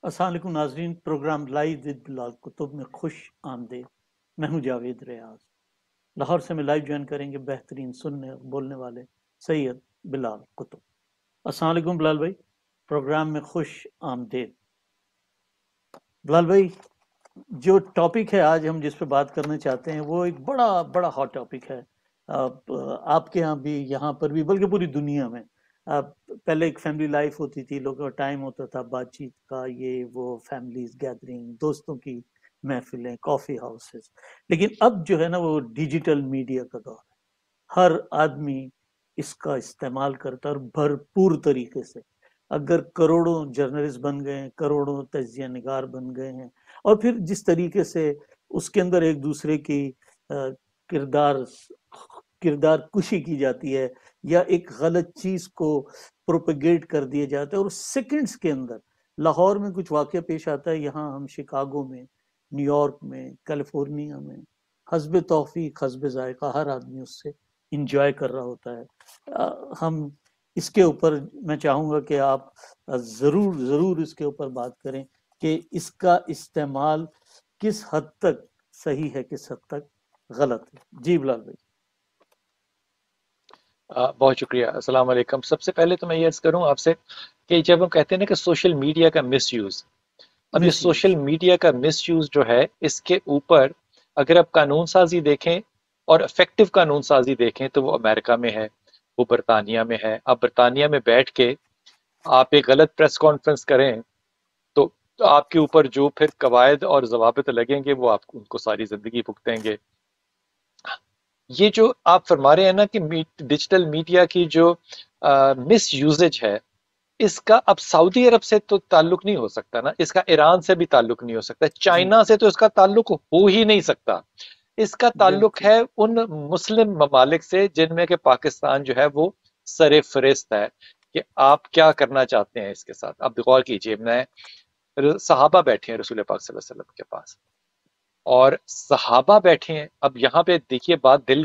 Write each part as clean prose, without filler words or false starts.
السلام علیکم ناظرین، پروگرام لائیو ود بلال کتب میں خوش آمدید۔ میں ہوں جاوید ریاض۔ لاہور سے میں لائیو جوائن کریں گے بہترین سننے اور بولنے والے سید بلال کتب۔ السلام علیکم بلال بھائی، پروگرام میں خوش آمدید۔ بلال بھائی، جو ٹاپک ہے آج ہم جس پہ بات کرنا چاہتے ہیں وہ ایک بڑا بڑا ہاٹ ٹاپک ہے، آپ کے ہاں بھی، یہاں پر بھی، بلکہ پوری دنیا میں۔ پہلے ایک فیملی لائف ہوتی تھی، لوگوں کا ٹائم ہوتا تھا بات چیت کا، یہ وہ فیملیز گیدرنگ، دوستوں کی محفلیں، کافی ہاؤسز۔ لیکن اب جو ہے نا وہ ڈیجیٹل میڈیا کا دور ہے، ہر آدمی اس کا استعمال کرتا ہے اور بھرپور طریقے سے۔ اگر کروڑوں جرنلسٹ بن گئے ہیں، کروڑوں تجزیہ نگار بن گئے ہیں، اور پھر جس طریقے سے اس کے اندر ایک دوسرے کی کردار کردار کشی کی جاتی ہے، یا ایک غلط چیز کو پروپیگیٹ کر دیا جاتا ہے، اور سیکنڈز کے اندر لاہور میں کچھ واقعہ پیش آتا ہے، یہاں ہم شکاگو میں، نیو یارک میں، کیلیفورنیا میں، حسب توفیق حسب ذائقہ ہر آدمی اس سے انجوائے کر رہا ہوتا ہے۔ ہم اس کے اوپر میں چاہوں گا کہ آپ ضرور ضرور اس کے اوپر بات کریں کہ اس کا استعمال کس حد تک صحیح ہے، کس حد تک غلط ہے۔ جی بلال بھائی۔ بہت شکریہ۔ السلام علیکم۔ سب سے پہلے تو میں یہ عرض کروں آپ سے کہ جب ہم کہتے ہیں نا کہ سوشل میڈیا کا مس یوز، اب یہ مس یوز۔ سوشل میڈیا کا مس یوز جو ہے، اس کے اوپر اگر آپ قانون سازی دیکھیں اور افیکٹو قانون سازی دیکھیں تو وہ امریکہ میں ہے، وہ برطانیہ میں ہے۔ آپ برطانیہ میں بیٹھ کے آپ ایک غلط پریس کانفرنس کریں تو آپ کے اوپر جو پھر قواعد اور ضوابط لگیں گے وہ آپ ان کو ساری زندگی بھگتیں گے۔ یہ جو آپ فرما رہے ہیں نا کہ ڈیجیٹل میڈیا کی جو مس یوزج ہے، اس کا اب سعودی عرب سے تو تعلق نہیں ہو سکتا نا، اس کا ایران سے بھی تعلق نہیں ہو سکتا، جی چائنا سے تو اس کا تعلق ہو ہی نہیں سکتا۔ اس کا تعلق بالکل۔ ہے ان مسلم ممالک سے جن میں کہ پاکستان جو ہے وہ سر فہرست ہے، کہ آپ کیا کرنا چاہتے ہیں اس کے ساتھ۔ اب غور کیجئے، میں صحابہ بیٹھے ہیں رسول پاک صلی اللہ علیہ وسلم کے پاس، اور صحابہ بیٹھے ہیں۔ اب یہاں پہ دیکھیے بات دل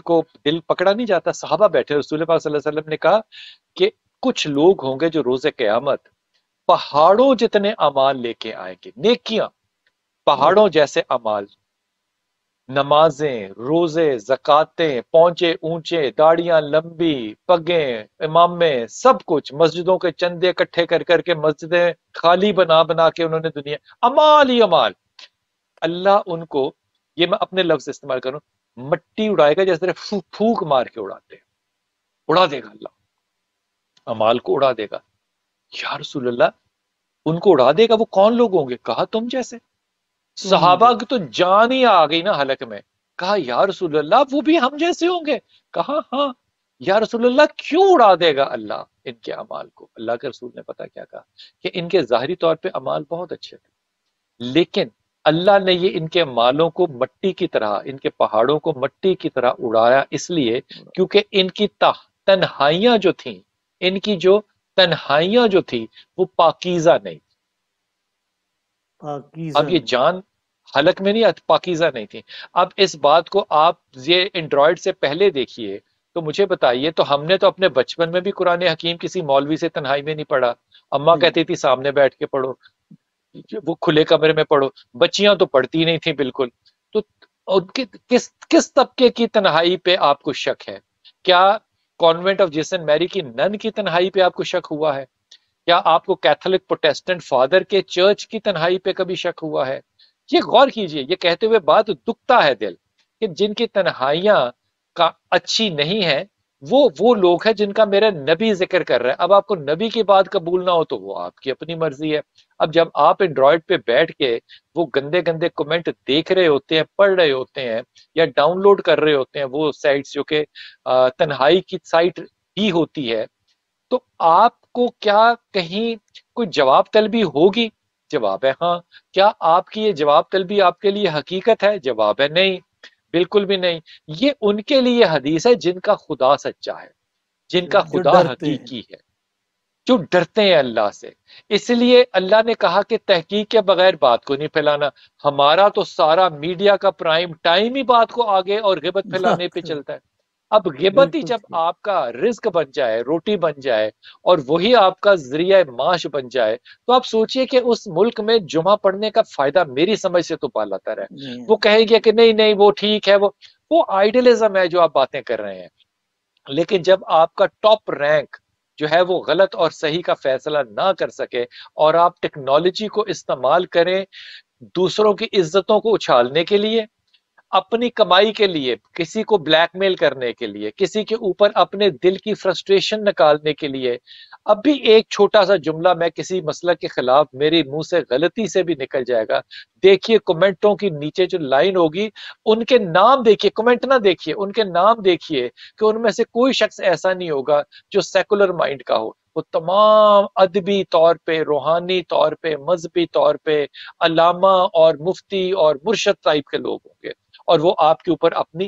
پکڑا نہیں جاتا۔ صحابہ بیٹھے، رسول پاک صلی اللہ علیہ وسلم نے کہا کہ کچھ لوگ ہوں گے جو روز قیامت پہاڑوں جتنے اعمال لے کے آئیں گے، نیکیاں، پہاڑوں جیسے اعمال، نمازیں، روزے، زکاتیں، پونچے اونچے، داڑیاں لمبی، پگیں، امامیں، سب کچھ، مسجدوں کے چندے اکٹھے کر کر کے مسجدیں خالی بنا بنا کے انہوں نے دنیا، امال ہی امال۔ اللہ ان کو، یہ میں اپنے لفظ استعمال کروں، مٹی اڑائے گا جیسے طرح پھونک مار کے اڑاتے ہیں، اڑا دے گا اللہ، امال کو اڑا دے گا۔ یا رسول اللہ، ان کو اڑا دے گا، وہ کون لوگ ہوں گے؟ کہا تم جیسے۔ تم صحابہ کی جیسے۔ تو جان ہی آ گئی نا حلق میں۔ کہا یا رسول اللہ، وہ بھی ہم جیسے ہوں گے؟ کہا ہاں۔ یا رسول اللہ، کیوں اڑا دے گا اللہ ان کے امال کو؟ اللہ کے رسول نے پتا کیا کہا کہ ان کے ظاہری طور پہ امال بہت اچھے تھے، لیکن اللہ نے یہ ان کے مالوں کو مٹی کی طرح، ان کے پہاڑوں کو مٹی کی طرح اڑایا، اس لیے کیونکہ ان کی تنہائیاں جو تھیں، ان کی جو تنہائیاں جو تھی وہ پاکیزہ نہیں۔ پاکیزہ اب یہ نہیں۔ جان حلق میں نہیں آتی، پاکیزہ نہیں تھی۔ اب اس بات کو آپ یہ اینڈرائڈ سے پہلے دیکھیے تو مجھے بتائیے، تو ہم نے تو اپنے بچپن میں بھی قرآن حکیم کسی مولوی سے تنہائی میں نہیں پڑھا، اماں نہیں۔ کہتی تھی سامنے بیٹھ کے پڑھو، وہ کھلے کمرے میں پڑھو، بچیاں تو پڑھتی نہیں تھیں بالکل۔ تو ان کی کس طبقے کی تنہائی پہ آپ کو شک ہے؟ کیا کانوینٹ آف جیسن میری کی نن کی تنہائی پہ آپ کو شک ہوا ہے؟ کیا آپ کو کیتھولک پروٹیسٹنٹ فادر کے چرچ کی تنہائی پہ کبھی شک ہوا ہے؟ یہ غور کیجئے، یہ کہتے ہوئے بات دکھتا ہے دل کہ جن کی تنہائیاں کا اچھی نہیں ہے، وہ لوگ ہیں جن کا میرا نبی ذکر کر رہا ہے۔ اب آپ کو نبی کی بات قبول نہ ہو تو وہ آپ کی اپنی مرضی ہے۔ اب جب آپ اینڈرائڈ پہ بیٹھ کے وہ گندے گندے کمنٹ دیکھ رہے ہوتے ہیں، پڑھ رہے ہوتے ہیں، یا ڈاؤن لوڈ کر رہے ہوتے ہیں وہ سائٹس جو کہ تنہائی کی سائٹ ہی ہوتی ہے، تو آپ کو کیا کہیں کوئی جواب طلبی ہوگی؟ جواب ہے ہاں۔ کیا آپ کی یہ جواب طلبی آپ کے لیے حقیقت ہے؟ جواب ہے نہیں، بالکل بھی نہیں۔ یہ ان کے لیے حدیث ہے جن کا خدا سچا ہے، جن کا جو خدا ڈرتے ہیں۔ حقیقی ہے، جو ڈرتے ہیں اللہ سے۔ اس لیے اللہ نے کہا کہ تحقیق کے بغیر بات کو نہیں پھیلانا۔ ہمارا تو سارا میڈیا کا پرائم ٹائم ہی بات کو آگے اور غیبت پھیلانے پہ چلتا ہے۔ اب غیبت ہی جب آپ کا رزق بن جائے، روٹی بن جائے، اور وہی آپ کا ذریعہ معاش بن جائے، تو آپ سوچئے کہ اس ملک میں جمعہ پڑھنے کا فائدہ میری سمجھ سے تو بالا تر ہے۔ وہ کہے گیا کہ نہیں نہیں وہ ٹھیک ہے، وہ آئیڈیلزم ہے جو آپ باتیں کر رہے ہیں۔ لیکن جب آپ کا ٹاپ رینک جو ہے وہ غلط اور صحیح کا فیصلہ نہ کر سکے، اور آپ ٹیکنالوجی کو استعمال کریں دوسروں کی عزتوں کو اچھالنے کے لیے، اپنی کمائی کے لیے، کسی کو بلیک میل کرنے کے لیے، کسی کے اوپر اپنے دل کی فرسٹریشن نکالنے کے لیے، اب بھی ایک چھوٹا سا جملہ میں کسی مسئلہ کے خلاف میرے منہ سے غلطی سے بھی نکل جائے گا، دیکھیے کمنٹوں کی نیچے جو لائن ہوگی، ان کے نام دیکھیے، کمنٹ نہ دیکھیے، ان کے نام دیکھیے کہ ان میں سے کوئی شخص ایسا نہیں ہوگا جو سیکولر مائنڈ کا ہو۔ وہ تمام ادبی طور پہ، روحانی طور پہ، مذہبی طور پہ علامہ اور مفتی اور مرشد ٹائپ کے لوگ ہوں گے، اور وہ آپ کے اوپر اپنی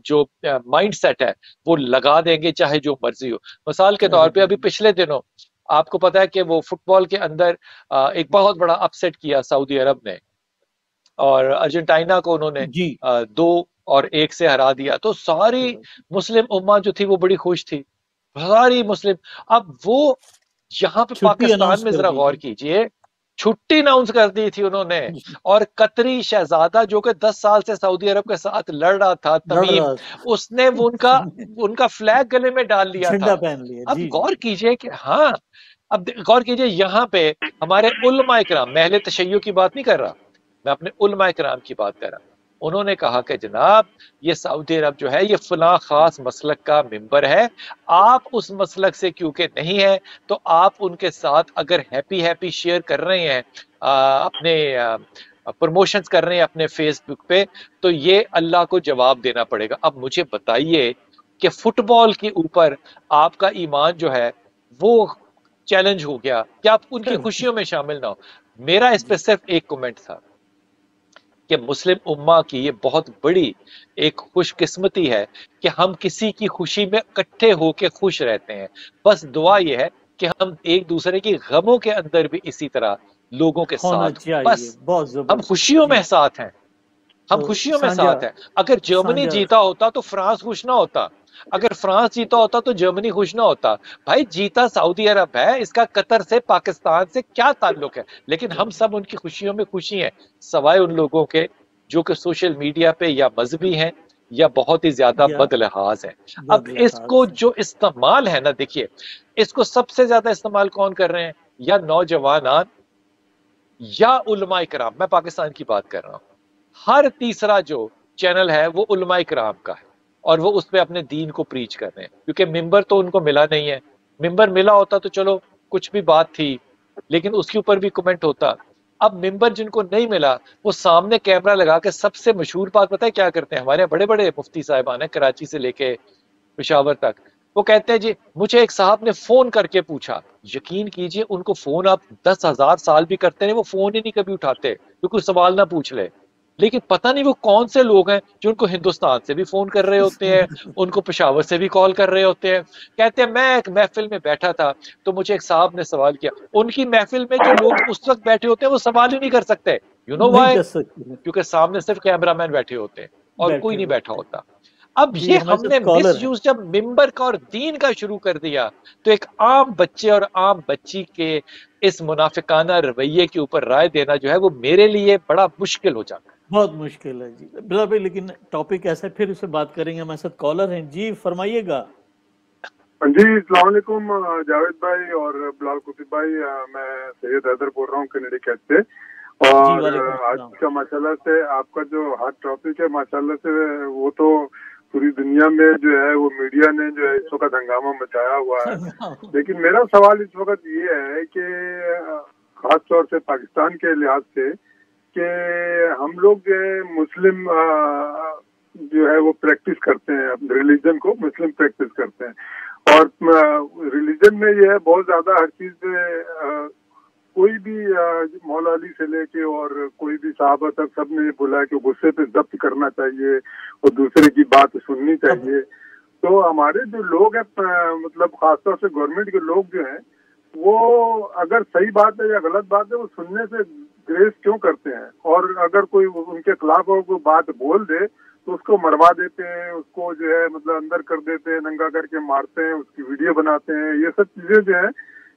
جو مائنڈ سیٹ ہے وہ لگا دیں گے، چاہے جو مرضی ہو۔ مثال کے طور پہ ابھی پچھلے دنوں آپ کو پتا ہے کہ وہ فٹ بال کے اندر ایک بہت بڑا اپسیٹ کیا سعودی عرب نے، اور ارجنٹائنا کو انہوں نے 2-1 سے ہرا دیا، تو ساری مسلم امہ جو تھی وہ بڑی خوش تھی، ساری مسلم۔ اب وہ یہاں پہ پاکستان میں ذرا غور کیجئے، چھٹی اناؤنس کر دی تھی انہوں نے، اور قطری شہزادہ جو کہ 10 سال سے سعودی عرب کے ساتھ لڑ رہا تھا، تمیم، اس نے ان کا فلیگ گلے میں ڈال لیا تھا۔ اب غور کیجئے کہ ہاں، اب غور کیجئے یہاں پہ ہمارے علماء کرام، میں اہل تشیع کی بات نہیں کر رہا، میں اپنے علماء کرام کی بات کر رہا ہوں، انہوں نے کہا کہ جناب یہ سعودی عرب جو ہے یہ فلاں خاص مسلک کا ممبر ہے، آپ اس مسلک سے کیونکہ نہیں ہے، تو آپ ان کے ساتھ اگر ہیپی شیئر کر رہے ہیں، اپنے پروموشنز کر رہے ہیں اپنے فیس بک پہ، تو یہ اللہ کو جواب دینا پڑے گا۔ اب مجھے بتائیے کہ فٹ بال کے اوپر آپ کا ایمان جو ہے وہ چیلنج ہو گیا کہ آپ ان کی خوشیوں میں شامل نہ ہو۔ میرا اس پہ صرف ایک کمنٹ تھا کہ مسلم امہ کی یہ بہت بڑی ایک خوش قسمتی ہے کہ ہم کسی کی خوشی میں اکٹھے ہو کے خوش رہتے ہیں، بس دعا یہ ہے کہ ہم ایک دوسرے کی غموں کے اندر بھی اسی طرح لوگوں کے ساتھ ہوں۔ بس ہم خوشیوں میں ساتھ ہیں، ہم خوشیوں میں ساتھ ہیں۔ اگر جرمنی جیتا ہوتا تو فرانس خوش نہ ہوتا، اگر فرانس جیتا ہوتا تو جرمنی خوش نہ ہوتا۔ بھائی جیتا سعودی عرب ہے، اس کا قطر سے، پاکستان سے کیا تعلق ہے؟ لیکن ہم سب ان کی خوشیوں میں خوشی ہیں، سوائے ان لوگوں کے جو کہ سوشل میڈیا پہ یا مذہبی ہیں یا بہت ہی زیادہ بد لحاظ ہیں۔ اب اس کو جو استعمال ہے نا، دیکھیے اس کو سب سے زیادہ استعمال کون کر رہے ہیں؟ یا نوجوانان یا علماء کرام، میں پاکستان کی بات کر رہا ہوں۔ ہر تیسرا جو چینل ہے وہ علماء کرام کا ہے، اور وہ اس پہ اپنے دین کو پریچ کر رہے ہیں، کیونکہ ممبر تو ان کو ملا نہیں ہے۔ ممبر ملا ہوتا تو چلو کچھ بھی بات تھی، لیکن اس کے اوپر بھی کمنٹ ہوتا۔ اب ممبر جن کو نہیں ملا، وہ سامنے کیمرہ لگا کے سب سے مشہور بات پتہ ہے کیا کرتے ہیں؟ ہمارے بڑے بڑے مفتی صاحبان ہیں کراچی سے لے کے پشاور تک، وہ کہتے ہیں جی مجھے ایک صاحب نے فون کر کے پوچھا، یقین کیجئے ان کو فون آپ 10,000 سال بھی کرتے ہیں وہ فون ہی نہیں کبھی اٹھاتے کہ کوئی سوال نہ پوچھ لے، لیکن پتہ نہیں وہ کون سے لوگ ہیں جو ان کو ہندوستان سے بھی فون کر رہے ہوتے ہیں، ان کو پشاور سے بھی کال کر رہے ہوتے ہیں۔ کہتے ہیں میں ایک محفل میں بیٹھا تھا تو مجھے ایک صاحب نے سوال کیا، ان کی محفل میں جو لوگ اس وقت بیٹھے ہوتے ہیں وہ سوال ہی نہیں کر سکتے، یو نو وائی؟ کیونکہ سامنے صرف کیمرہ مین بیٹھے ہوتے ہیں اور کوئی نہیں بیٹھا ہوتا۔ اب یہ ہم نے مس یوز جب ممبر کا اور دین کا شروع کر دیا، تو ایک عام بچے اور عام بچی کے اس منافقانہ رویے کے اوپر رائے دینا جو ہے وہ میرے لیے بڑا مشکل ہو جاتا ہے۔ بہت مشکل ہے جی بلال بھائی، لیکن ٹاپک ایسا پھر اسے بات کریں گے۔ ہمارے ساتھ کالر ہیں جی، فرمائیے گا۔ جی السلام علیکم جاوید بھائی اور بلال قطب بھائی، میں سید حیدر بول رہا ہوں کینیڈیکیٹ سے، اور آج کا ماشاءاللہ سے آپ کا جو ہاٹ ٹاپک ہے ماشاءاللہ سے وہ تو پوری دنیا میں جو ہے وہ میڈیا نے جو ہے اس وقت ہنگامہ مچایا ہوا ہے، لیکن میرا سوال اس وقت یہ ہے کہ خاص طور سے پاکستان کے لحاظ سے کہ ہم لوگ جو ہے مسلم جو ہے وہ پریکٹس کرتے ہیں، اپنے ریلیجن کو مسلم پریکٹس کرتے ہیں، اور ریلیجن میں یہ ہے بہت زیادہ ہر چیز میں کوئی بھی مولا علی سے لے کے اور کوئی بھی صحابہ تک سب نے بولا کہ غصے پہ ضبط کرنا چاہیے اور دوسرے کی بات سننی چاہیے۔ تو ہمارے جو لوگ ہیں مطلب خاص طور سے گورنمنٹ کے لوگ جو ہیں وہ اگر صحیح بات ہے یا غلط بات ہے وہ سننے سے گریز کیوں کرتے ہیں، اور اگر کوئی ان کے خلاف کوئی بات بول دے تو اس کو مروا دیتے ہیں, اس کو جو ہے مطلب اندر کر دیتے ہیں, ننگا کر کے مارتے ہیں, اس کی ویڈیو بناتے ہیں. یہ سب چیزیں جو ہیں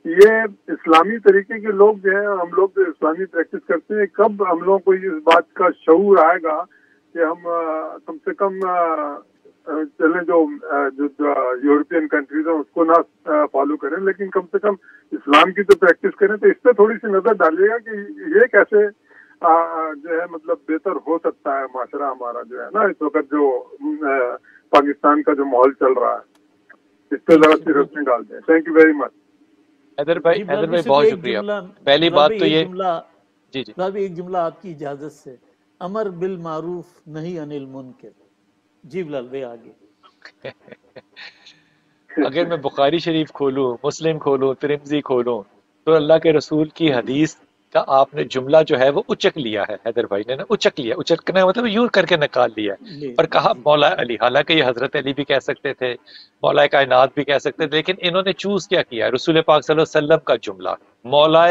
یہ اسلامی طریقے کے لوگ جو ہیں, ہم لوگ جو اسلامی پریکٹس کرتے ہیں, کب ہم لوگوں کو اس بات کا شعور آئے گا کہ ہم کم سے کم چلیں جو یورپین کنٹریز ہیں اس کو نہ فالو کریں, لیکن کم سے کم اسلام کی تو پریکٹس کریں. تو اس پہ تھوڑی سی نظر ڈالیے گا کہ یہ کیسے جو ہے مطلب بہتر ہو سکتا ہے معاشرہ ہمارا جو ہے نا اس وقت جو پاکستان کا جو ماحول چل رہا ہے, اس پہ ذرا سی روشنی ڈال دیں. Thank you very much. Haider بھائی بہت شکریہ. پہلی بات تو یہ جی ایک جملہ آپ کی اجازت سے, امر بالمعروف نہیں انل منکر. جی بلال بھائی آگے. اگر میں بخاری شریف کھولوں, مسلم کھولوں, ترمذی کھولوں, تو اللہ کے رسول کی حدیث کا آپ نے جملہ جو ہے وہ اچک لیا ہے. حیدر بھائی نے اچک لیا, اچکنا مطلب یوں کر کے نکال لیا ہے, اور کہا مولا علی. حالانکہ یہ حضرت علی بھی کہہ سکتے تھے, مولا کائنات بھی کہہ سکتے تھے, لیکن انہوں نے چوز کیا کیا, رسول پاک صلی اللہ علیہ وسلم کا جملہ مولا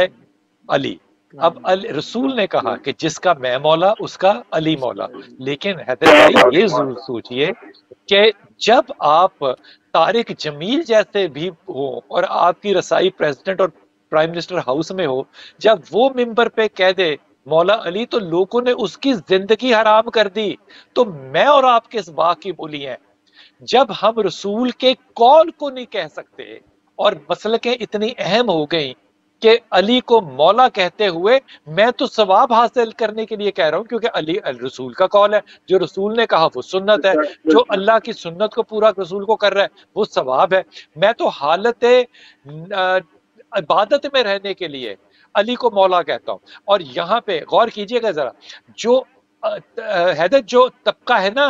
علی. اب رسول نے کہا کہ جس کا میں مولا اس کا علی مولا. لیکن حیدر بھائی یہ ضرور سوچئے کہ جب آپ طارق جمیل جیسے بھی ہوں اور آپ کی رسائی پریزیڈنٹ اور پرائم منسٹر ہاؤس میں ہو, جب وہ ممبر پہ کہہ دے مولا علی تو لوگوں نے اس کی زندگی حرام کر دی. تو میں اور آپ کس بات کی بولی ہیں جب ہم رسول کے قول کو نہیں کہہ سکتے, اور مسلکیں اتنی اہم ہو گئیں کہ علی کو مولا کہتے ہوئے میں تو ثواب حاصل کرنے کے لیے کہہ رہا ہوں, کیونکہ علی رسول کا قول ہے, جو رسول نے کہا وہ سنت ہے, جو اللہ کی سنت کو پورا رسول کو کر رہا ہے وہ ثواب ہے. میں تو حالت عبادت میں رہنے کے لیے علی کو مولا کہتا ہوں. اور یہاں پہ غور کیجئے گا ذرا, جو حیدر جو طبقہ ہے نا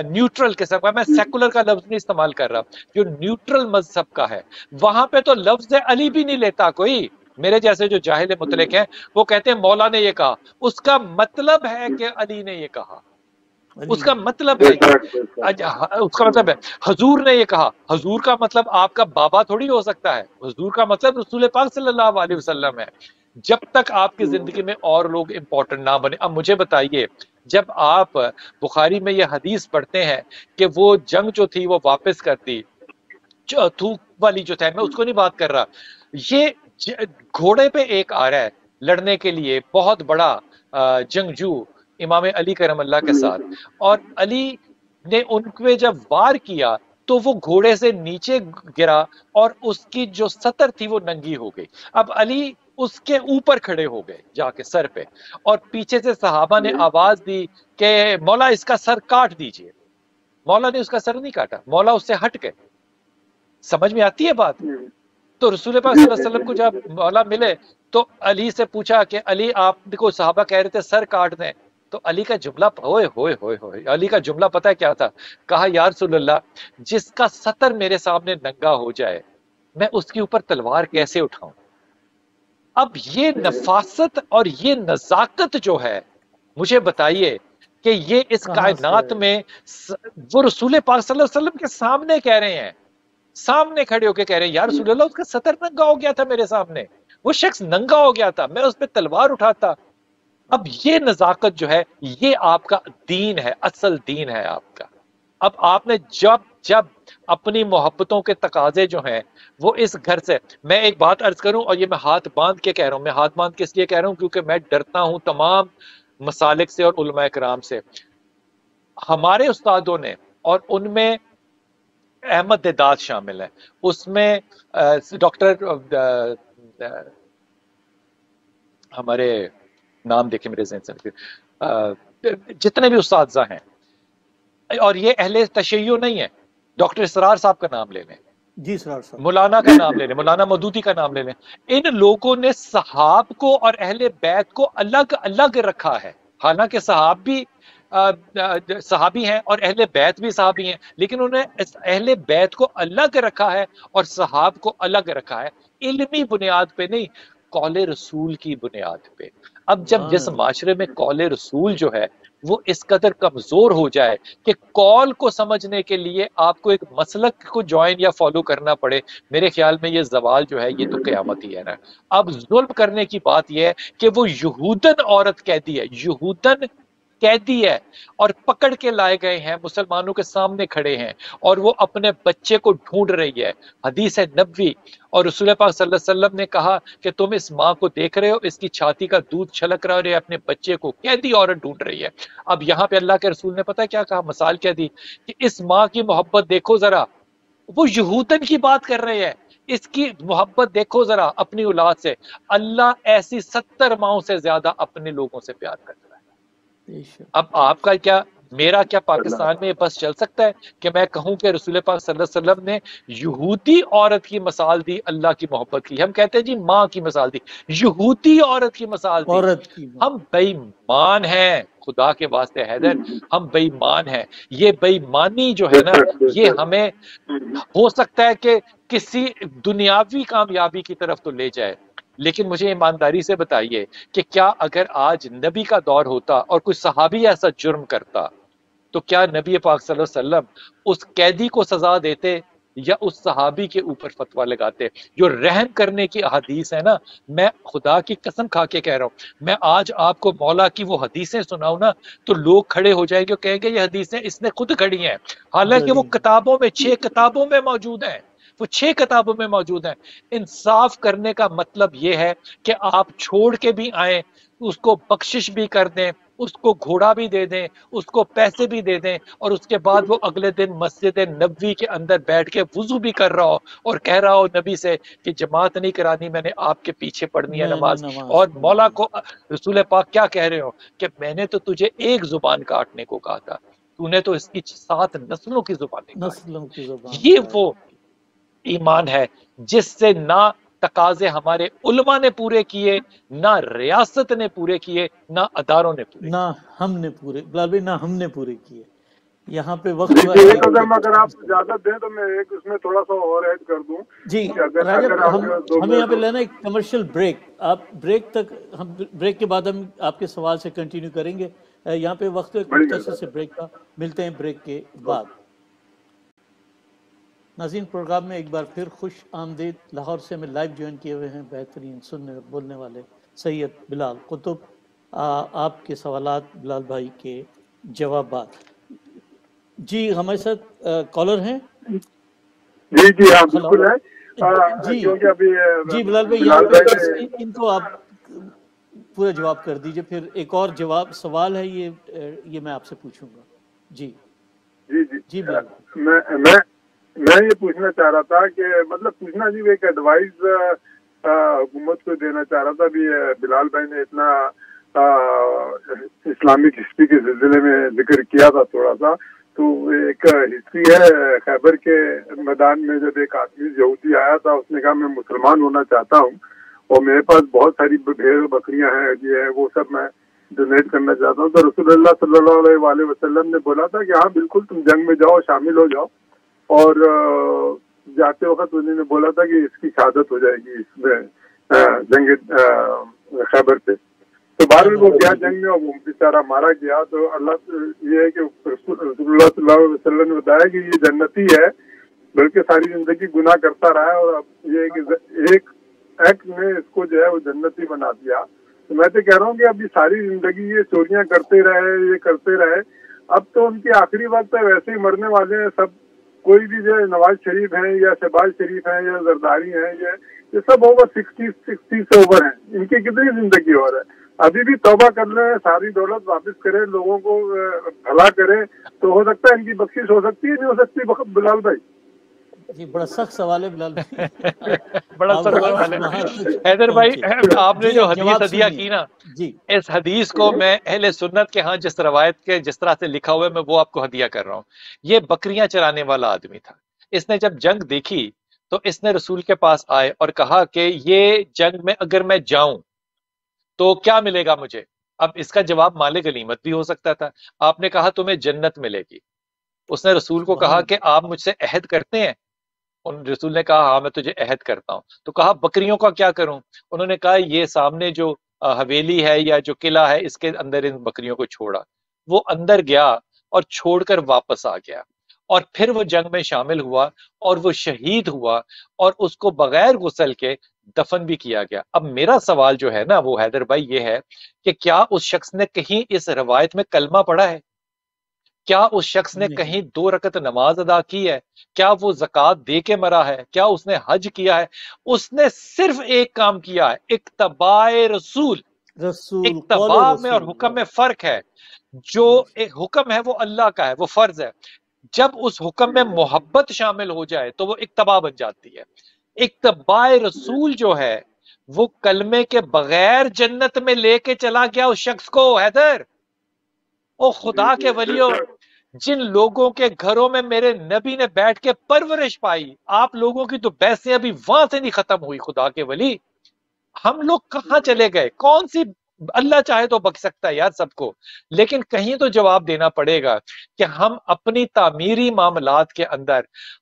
نیوٹرل قسم کا, میں سیکولر کا لفظ نہیں استعمال کر رہا, جو نیوٹرل مذہب کا ہے, وہاں پہ تو لفظ علی بھی نہیں لیتا کوئی. میرے جیسے جو جاہل مطلق ہیں وہ کہتے ہیں مولا نے یہ کہا, اس کا مطلب ہے کہ علی نے یہ کہا, اس کا مطلب ہے, اس کا مطلب ہے حضور نے یہ کہا. حضور کا مطلب آپ کا بابا تھوڑی ہو سکتا ہے, حضور کا مطلب رسول پاک صلی اللہ علیہ وسلم ہے. جب تک آپ کی زندگی میں اور لوگ امپورٹنٹ نہ بنے. اب مجھے بتائیے, جب آپ بخاری میں یہ حدیث پڑھتے ہیں کہ وہ جنگ جو تھی وہ واپس کرتی, تھوک والی جو تھا, میں اس کو نہیں بات کر رہا, یہ گھوڑے پہ ایک آ رہا ہے لڑنے کے لیے, بہت بڑا جنگجو امام علی کرم اللہ کے ساتھ, اور علی نے ان پہ جب وار کیا تو وہ گھوڑے سے نیچے گرا اور اس کی جو سطر تھی وہ ننگی ہو گئی. اب علی اس کے اوپر کھڑے ہو گئے جا کے سر پہ, اور پیچھے سے صحابہ نے آواز دی کہ مولا اس کا سر کاٹ دیجئے. مولا نے اس کا سر نہیں کاٹا, مولا اس سے ہٹ گئے. سمجھ میں آتی ہے بات؟ تو رسول پاک صلی اللہ علیہ وسلم کو جب مولا ملے تو علی سے پوچھا کہ علی آپ کو صحابہ کہہ رہے تھے سر کاٹ دیں, تو علی کا جملہ ہوئے ہوئے ہوئے ہوئے علی کا جملہ پتہ ہے کیا تھا؟ کہا یا رسول اللہ, جس کا سطر میرے سامنے ننگا ہو جائے میں اس کے اوپر تلوار کیسے اٹھاؤں؟ اب یہ نفاست اور یہ نزاکت جو ہے, مجھے بتائیے کہ یہ اس کائنات میں وہ رسول پاک صلی اللہ علیہ وسلم کے سامنے کہہ رہے ہیں, سامنے کھڑے ہو کے کہہ رہے ہیں یا رسول اللہ اس کا سطر ننگا ہو گیا تھا میرے سامنے, وہ شخص ننگا ہو گیا تھا, میں اس پہ تلوار اٹھاتا. اب یہ نزاکت جو ہے یہ آپ کا دین ہے, اصل دین ہے آپ کا. اب آپ نے جب اپنی محبتوں کے تقاضے جو ہیں وہ اس گھر سے, میں ایک بات عرض کروں اور یہ میں ہاتھ باندھ کے کہہ رہا ہوں, میں ہاتھ باندھ کے اس لیے کہہ رہا ہوں کیونکہ میں ڈرتا ہوں تمام مسالک سے اور علماء کرام سے. ہمارے استادوں نے, اور ان میں احمد دیداد شامل ہے, اس میں ڈاکٹر ہمارے نام دیکھیں میرے ذہن سے, جتنے بھی اساتذہ ہیں, اور یہ اہل تشیع نہیں ہے, ڈاکٹر اسرار صاحب کا نام لے لیں, جی اسرار صاحب, مولانا کا نام لے لیں, مولانا مودودی کا نام لے لیں, ان لوگوں نے صحاب کو اور اہل بیت کو الگ الگ رکھا ہے. حالانکہ صحاب بھی صحابی ہیں اور اہل بیت بھی صحابی ہیں, لیکن انہوں نے اہل بیت کو الگ رکھا ہے اور صحاب کو الگ رکھا ہے, علمی بنیاد پہ نہیں, قول رسول کی بنیاد پہ. اب جب جس معاشرے میں قول رسول جو ہے وہ اس قدر کمزور ہو جائے کہ قول کو سمجھنے کے لیے آپ کو ایک مسلک کو جوائن یا فالو کرنا پڑے, میرے خیال میں یہ زوال جو ہے یہ تو قیامت ہی ہے نا. اب ظلم کرنے کی بات یہ ہے کہ وہ یہودن عورت کہتی ہے, یہودن قیدی ہے اور پکڑ کے لائے گئے ہیں، مسلمانوں کے سامنے کھڑے ہیں اور وہ اپنے بچے کو ڈھونڈ رہی ہے۔ حدیث نبوی، اور رسول پاک صلی اللہ علیہ وسلم نے کہا کہ تم اس ماں کو دیکھ رہے ہو، اس کی چھاتی کا دودھ چھلک رہا ہے اور یہ اپنے بچے کو قیدی عورت ڈھونڈ رہی ہے۔ اب یہاں پہ اللہ کے رسول نے پتہ کیا کہا، مثال کیا دی کہ اس ماں کی محبت دیکھو ذرا، وہ یہودن کی بات کر رہے ہیں، اس کی محبت دیکھو ذرا اپنی اولاد سے، اللہ ایسی 70 ماؤں سے زیادہ اپنے لوگوں سے پیار کرتا ہے۔ اب آپ کا کیا، میرا کیا پاکستان میں بس چل سکتا ہے کہ میں کہوں کہ رسول پاک صلی اللہ علیہ وسلم نے یہودی عورت کی مثال دی اللہ کی محبت کی؟ ہم کہتے ہیں جی ماں کی مثال دی، یہودی عورت کی مثال دی۔ ہم بے ایمان ہیں، خدا کے واسطے حیدر، ہم بے ایمان ہیں۔ یہ بے ایمانی جو ہے نا، یہ ہمیں ہو سکتا ہے کہ کسی دنیاوی کامیابی کی طرف تو لے جائے، لیکن مجھے ایمانداری سے بتائیے کہ کیا اگر آج نبی کا دور ہوتا اور کوئی صحابی ایسا جرم کرتا تو کیا نبی پاک صلی اللہ علیہ وسلم اس قیدی کو سزا دیتے یا اس صحابی کے اوپر فتویٰ لگاتے؟ جو رحم کرنے کی حدیث ہے نا، میں خدا کی قسم کھا کے کہہ رہا ہوں، میں آج آپ کو مولا کی وہ حدیثیں سناؤں نا تو لوگ کھڑے ہو جائیں گے اور کہیں گے یہ حدیثیں اس نے خود کھڑی ہیں، حالانکہ وہ کتابوں میں 6 کتابوں میں موجود ہیں، وہ 6 کتابوں میں موجود ہیں۔ انصاف کرنے کا مطلب یہ ہے کہ آپ چھوڑ کے بھی آئیں، اس کو بخشش بھی کر دیں، اس کو گھوڑا بھی دے دیں، اس کو پیسے بھی دے دیں، اور اس کے بعد وہ اگلے دن مسجد نبوی کے اندر بیٹھ کے وضو بھی کر رہا ہو اور کہہ رہا ہو نبی سے کہ جماعت نہیں کرانی، میں نے آپ کے پیچھے پڑھنی ہے نماز۔ اور مولا کو رسول پاک کیا کہہ رہے ہو کہ میں نے تو تجھے ایک زبان کاٹنے کو کہا تھا، تو نے تو اس کی 7 نسلوں کی زبان۔ یہ وہ ایمان ہے جس سے نہ تقاضے ہمارے علماء نے پورے کیے، نہ ریاست نے پورے کیے، نہ اداروں نے پورے، نہ ہم نے پورے، بلال بھائی نہ ہم نے پورے کیے۔ یہاں پہ وقت اگر آپ اجازت دیں تو میں ایک اس میں تھوڑا سا اور ایڈ کر دوں جی راجب، ہمیں یہاں پہ لینا ایک کمرشل بریک، آپ بریک تک، ہم بریک کے بعد ہم آپ کے سوال سے کنٹینیو کریں گے۔ یہاں پہ وقت ایک مختصر سے بریک کا، ملتے ہیں بریک کے بعد۔ ناظرین، پروگرام میں ایک بار پھر خوش آمدید۔ لاہور سے ہمیں لائیو جوائن کیے ہوئے ہیں بہترین سننے اور بولنے والے سید بلال قطب۔ آپ کے سوالات، بلال بھائی کے جوابات۔ جی ہمارے ساتھ کالر ہیں؟ جی ہاں بالکل ہے جی بلال بھائی ان کو آپ پورا جواب کر دیجئے، پھر ایک اور جواب سوال ہے یہ میں آپ سے پوچھوں گا۔ جی جی بلال، میں یہ پوچھنا چاہ رہا تھا کہ مطلب پوچھنا جی ایک ایڈوائز حکومت کو دینا چاہ رہا تھا۔ بھی بلال بھائی نے اتنا اسلامک ہسٹری کے سلسلے میں ذکر کیا تھا تھوڑا سا، تو ایک ہسٹری ہے خیبر کے میدان میں جب ایک آدمی یہودی آیا تھا، اس نے کہا میں مسلمان ہونا چاہتا ہوں اور میرے پاس بہت ساری بھیڑ بکریاں ہیں، یہ وہ سب میں ڈونیٹ کرنا چاہتا ہوں۔ تو رسول اللہ صلی اللہ علیہ وسلم نے بولا تھا کہ ہاں بالکل تم جنگ میں جاؤ، شامل ہو جاؤ، اور جاتے وقت انہوں نے بولا تھا کہ اس کی شہادت ہو جائے گی اس میں جنگ خیبر پہ۔ تو بہرحال وہ گیا جنگ میں اور وہ بیچارہ مارا گیا۔ تو اللہ یہ ہے کہ رسول اللہ صلی اللہ علیہ وسلم نے بتایا کہ یہ جنتی ہے، بلکہ ساری زندگی گناہ کرتا رہا ہے، اور اب یہ ہے کہ ایک ایکٹ نے اس کو جو ہے وہ جنتی بنا دیا۔ تو میں تو کہہ رہا ہوں کہ اب یہ ساری زندگی یہ چوریاں کرتے رہے، یہ کرتے رہے، اب تو ان کی آخری وقت ہے، ویسے ہی مرنے والے ہیں سب۔ کوئی بھی جو نواز شریف ہیں یا شہباز شریف ہیں یا زرداری ہیں، یہ سب اوور 60 سے اوور ہیں، ان کی کتنی زندگی اور ہے؟ ابھی بھی توبہ کر لیں، ساری دولت واپس کریں، لوگوں کو بھلا کریں، تو ہو سکتا ہے ان کی بخشش ہو سکتی ہے، نہیں ہو سکتی بلال بھائی؟ جی بڑا سخت سوال ہے بلال بھائی، بڑا سخت سوال ہے حیدر بھائی۔ آپ نے جو حدیث عطیہ کی نا، اس حدیث کو میں اہل سنت کے ہاں جس روایت کے جس طرح سے لکھا ہوا ہے میں وہ آپ کو ہدیہ کر رہا ہوں۔ یہ بکریاں چرانے والا آدمی تھا، اس نے جب جنگ دیکھی تو اس نے رسول کے پاس آئے اور کہا کہ یہ جنگ میں اگر میں جاؤں تو کیا ملے گا مجھے؟ اب اس کا جواب مال غنیمت بھی ہو سکتا تھا۔ آپ نے کہا تمہیں جنت ملے گی۔ اس نے رسول کو کہا کہ آپ مجھ سے عہد کرتے ہیں؟ رسول نے کہا ہاں میں تجھے عہد کرتا ہوں۔ تو کہا بکریوں کا کیا کروں؟ انہوں نے کہا یہ سامنے جو حویلی ہے یا جو قلعہ ہے اس کے اندر ان بکریوں کو چھوڑا۔ وہ اندر گیا اور چھوڑ کر واپس آ گیا، اور پھر وہ جنگ میں شامل ہوا اور وہ شہید ہوا، اور اس کو بغیر غسل کے دفن بھی کیا گیا۔ اب میرا سوال جو ہے نا وہ حیدر بھائی یہ ہے کہ کیا اس شخص نے کہیں اس روایت میں کلمہ پڑھا ہے؟ کیا اس شخص نے کہیں 2 رکعت نماز ادا کی ہے؟ کیا وہ زکوٰۃ دے کے مرا ہے؟ کیا اس نے حج کیا ہے؟ اس نے صرف ایک کام کیا ہے، اتباع رسول۔ اتباع میں اور حکم میں فرق ہے۔ جو ایک حکم ہے وہ اللہ کا ہے، وہ فرض ہے۔ جب اس حکم میں محبت شامل ہو جائے تو وہ اتباع بن جاتی ہے۔ اتباع رسول جو ہے وہ کلمے کے بغیر جنت میں لے کے چلا گیا اس شخص کو۔ حیدر، او خدا کے ولیوں، جن لوگوں کے گھروں میں میرے نبی نے بیٹھ کے پرورش پائی، آپ لوگوں کی تو بحثیں ابھی وہاں سے نہیں ختم ہوئی۔ خدا کے ولی، ہم لوگ کہاں چلے گئے؟ کون سی، اللہ چاہے تو بخش سکتا ہے یار سب کو، لیکن کہیں تو جواب دینا پڑے گا کہ ہم اپنی تعمیری معاملات کے اندر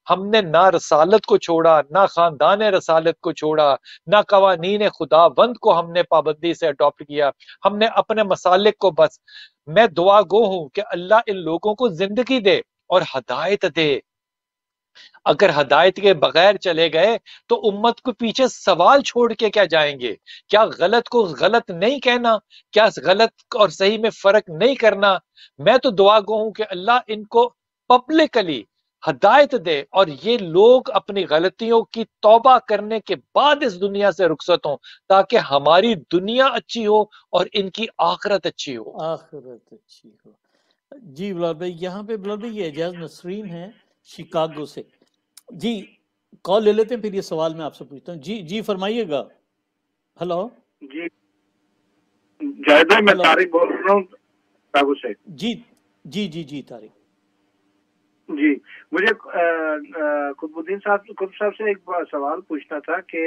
ہم نے نہ رسالت کو چھوڑا، نہ خاندان رسالت کو چھوڑا، نہ قوانین خداوند کو ہم نے پابندی سے اڈاپٹ کیا، ہم نے اپنے مسالک کو بس۔ میں دعا گو ہوں کہ اللہ ان لوگوں کو زندگی دے اور ہدایت دے۔ اگر ہدایت کے بغیر چلے گئے تو امت کو پیچھے سوال چھوڑ کے کیا جائیں گے؟ کیا غلط کو غلط نہیں کہنا؟ کیا غلط اور صحیح میں فرق نہیں کرنا؟ میں تو دعا گو ہوں کہ اللہ ان کو پبلکلی ہدایت دے اور یہ لوگ اپنی غلطیوں کی توبہ کرنے کے بعد اس دنیا سے رخصت ہوں، تاکہ ہماری دنیا اچھی ہو اور ان کی آخرت اچھی ہو۔ آخرت اچھی ہو۔ جی بلال بھائی، یہاں پہ بلال بھائی یہ اعجاز نسرین ہیں شکاگو سے۔ جی کال لے لیتے ہیں، پھر یہ سوال میں آپ سے پوچھتا ہوں۔ جی فرمائیے گا۔ ہلو جی جاوید بھائی، میں طارق بول رہا ہوں شکاگو سے۔ جی طارق جی، مجھے قطب الدین صاحب سے ایک سوال پوچھنا تھا کہ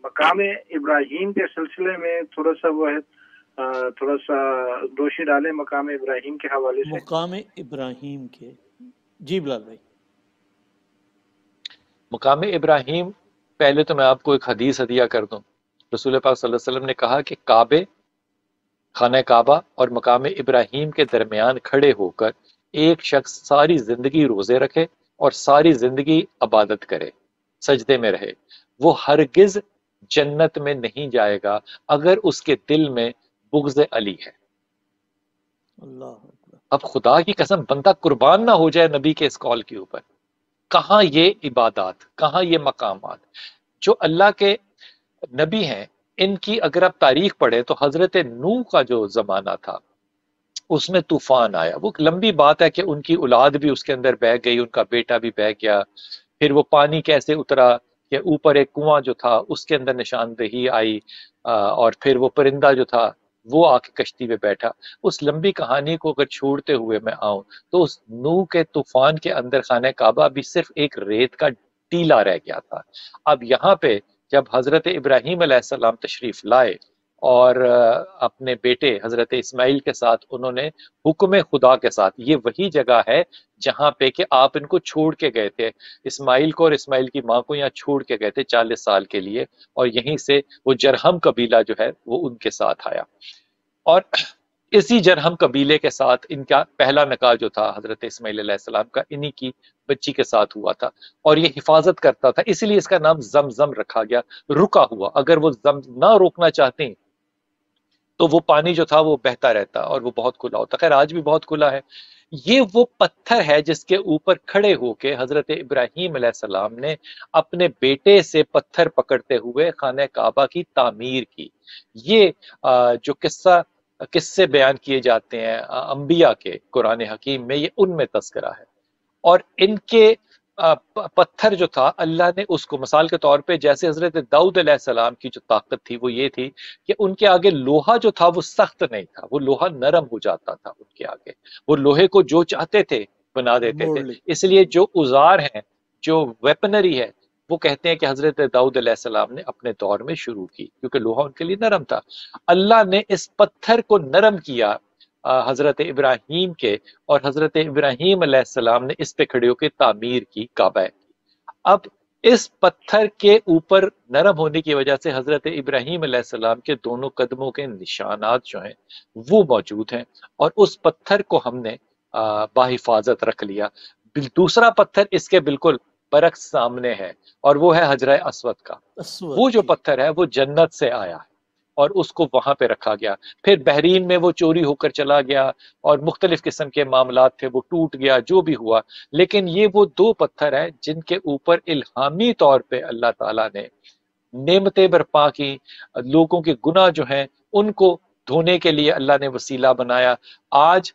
مقام ابراہیم کے سلسلے میں تھوڑا سا روشنی ڈالیں مقام ابراہیم کے حوالے سے۔ مقام ابراہیم کے، جی بلال بھائی۔ مقام ابراہیم، پہلے تو میں آپ کو ایک حدیث ہدیہ کر دوں۔ رسول پاک صلی اللہ علیہ وسلم نے کہا کہ کعبے، خانہ کعبہ اور مقام ابراہیم کے درمیان کھڑے ہو کر ایک شخص ساری زندگی روزے رکھے اور ساری زندگی عبادت کرے، سجدے میں رہے، وہ ہرگز جنت میں نہیں جائے گا اگر اس کے دل میں بغض علی ہے۔ اللہ، اب خدا کی قسم بندہ قربان نہ ہو جائے نبی کے اس کال کے اوپر۔ کہاں یہ عبادات، کہاں یہ مقامات؟ جو اللہ کے نبی ہیں ان کی اگر آپ تاریخ پڑھیں تو حضرت نوح کا جو زمانہ تھا اس میں طوفان آیا۔ وہ لمبی بات ہے کہ ان کی اولاد بھی اس کے اندر بہہ گئی، ان کا بیٹا بھی بہہ گیا، پھر وہ پانی کیسے اترا کہ اوپر ایک کنواں جو تھا اس کے اندر نشاندہی آئی، اور پھر وہ پرندہ جو تھا وہ آ کے کشتی پہ بیٹھا۔ اس لمبی کہانی کو اگر چھوڑتے ہوئے میں آؤں تو اس نوح کے طوفان کے اندر خانہ کعبہ بھی صرف ایک ریت کا ٹیلا رہ گیا تھا۔ اب یہاں پہ جب حضرت ابراہیم علیہ السلام تشریف لائے اور اپنے بیٹے حضرت اسماعیل کے ساتھ انہوں نے حکم خدا کے ساتھ، یہ وہی جگہ ہے جہاں پہ کہ آپ ان کو چھوڑ کے گئے تھے، اسماعیل کو اور اسماعیل کی ماں کو یہاں چھوڑ کے گئے تھے 40 سال کے لیے، اور یہیں سے وہ جرہم قبیلہ جو ہے وہ ان کے ساتھ آیا، اور اسی جرہم قبیلے کے ساتھ ان کا پہلا نکاح جو تھا حضرت اسماعیل علیہ السلام کا انہی کی بچی کے ساتھ ہوا تھا، اور یہ حفاظت کرتا تھا، اسی لیے اس کا نام زمزم رکھا گیا، رکا ہوا۔ اگر وہ نہ روکنا چاہتے تو وہ پانی جو تھا وہ بہتا رہتا اور وہ بہت کھلا ہوتا۔ خیر آج بھی بہت کھلا ہے۔ یہ وہ پتھر ہے جس کے اوپر کھڑے ہو کے حضرت ابراہیم علیہ السلام نے اپنے بیٹے سے پتھر پکڑتے ہوئے خانہ کعبہ کی تعمیر کی۔ یہ جو قصے بیان کیے جاتے ہیں انبیاء کے قرآن حکیم میں، یہ ان میں تذکرہ ہے، اور ان کے پتھر جو تھا اللہ نے اس کو مثال کے طور پہ، جیسے حضرت داؤد علیہ السلام کی جو طاقت تھی وہ یہ تھی کہ ان کے آگے لوہا جو تھا وہ سخت نہیں تھا، وہ لوہا نرم ہو جاتا تھا ان کے آگے، وہ لوہے کو جو چاہتے تھے بنا دیتے تھے۔ اس لیے جو اوزار ہیں، جو ویپنری ہے، وہ کہتے ہیں کہ حضرت داؤد علیہ السلام نے اپنے دور میں شروع کی، کیونکہ لوہا ان کے لیے نرم تھا۔ اللہ نے اس پتھر کو نرم کیا حضرت ابراہیم کے، اور حضرت ابراہیم علیہ السلام نے اس پہ کھڑے ہو کے تعمیر کی کعبہ کی۔ اب اس پتھر کے اوپر نرم ہونے کی وجہ سے حضرت ابراہیم علیہ السلام کے دونوں قدموں کے نشانات جو ہیں وہ موجود ہیں، اور اس پتھر کو ہم نے باحفاظت رکھ لیا۔ دوسرا پتھر اس کے بالکل برعکس سامنے ہے، اور وہ ہے حجرہ اسود کا. وہ جو پتھر ہے وہ جنت سے آیا ہے اور اس کو وہاں پہ رکھا گیا. پھر بحرین میں وہ چوری ہو کر چلا گیا اور مختلف قسم کے معاملات تھے، وہ ٹوٹ گیا، جو بھی ہوا. لیکن یہ وہ دو پتھر ہیں جن کے اوپر الہامی طور پہ اللہ تعالیٰ نے نعمتیں برپا کی، لوگوں کے گناہ جو ہیں ان کو دھونے کے لیے اللہ نے وسیلہ بنایا. آج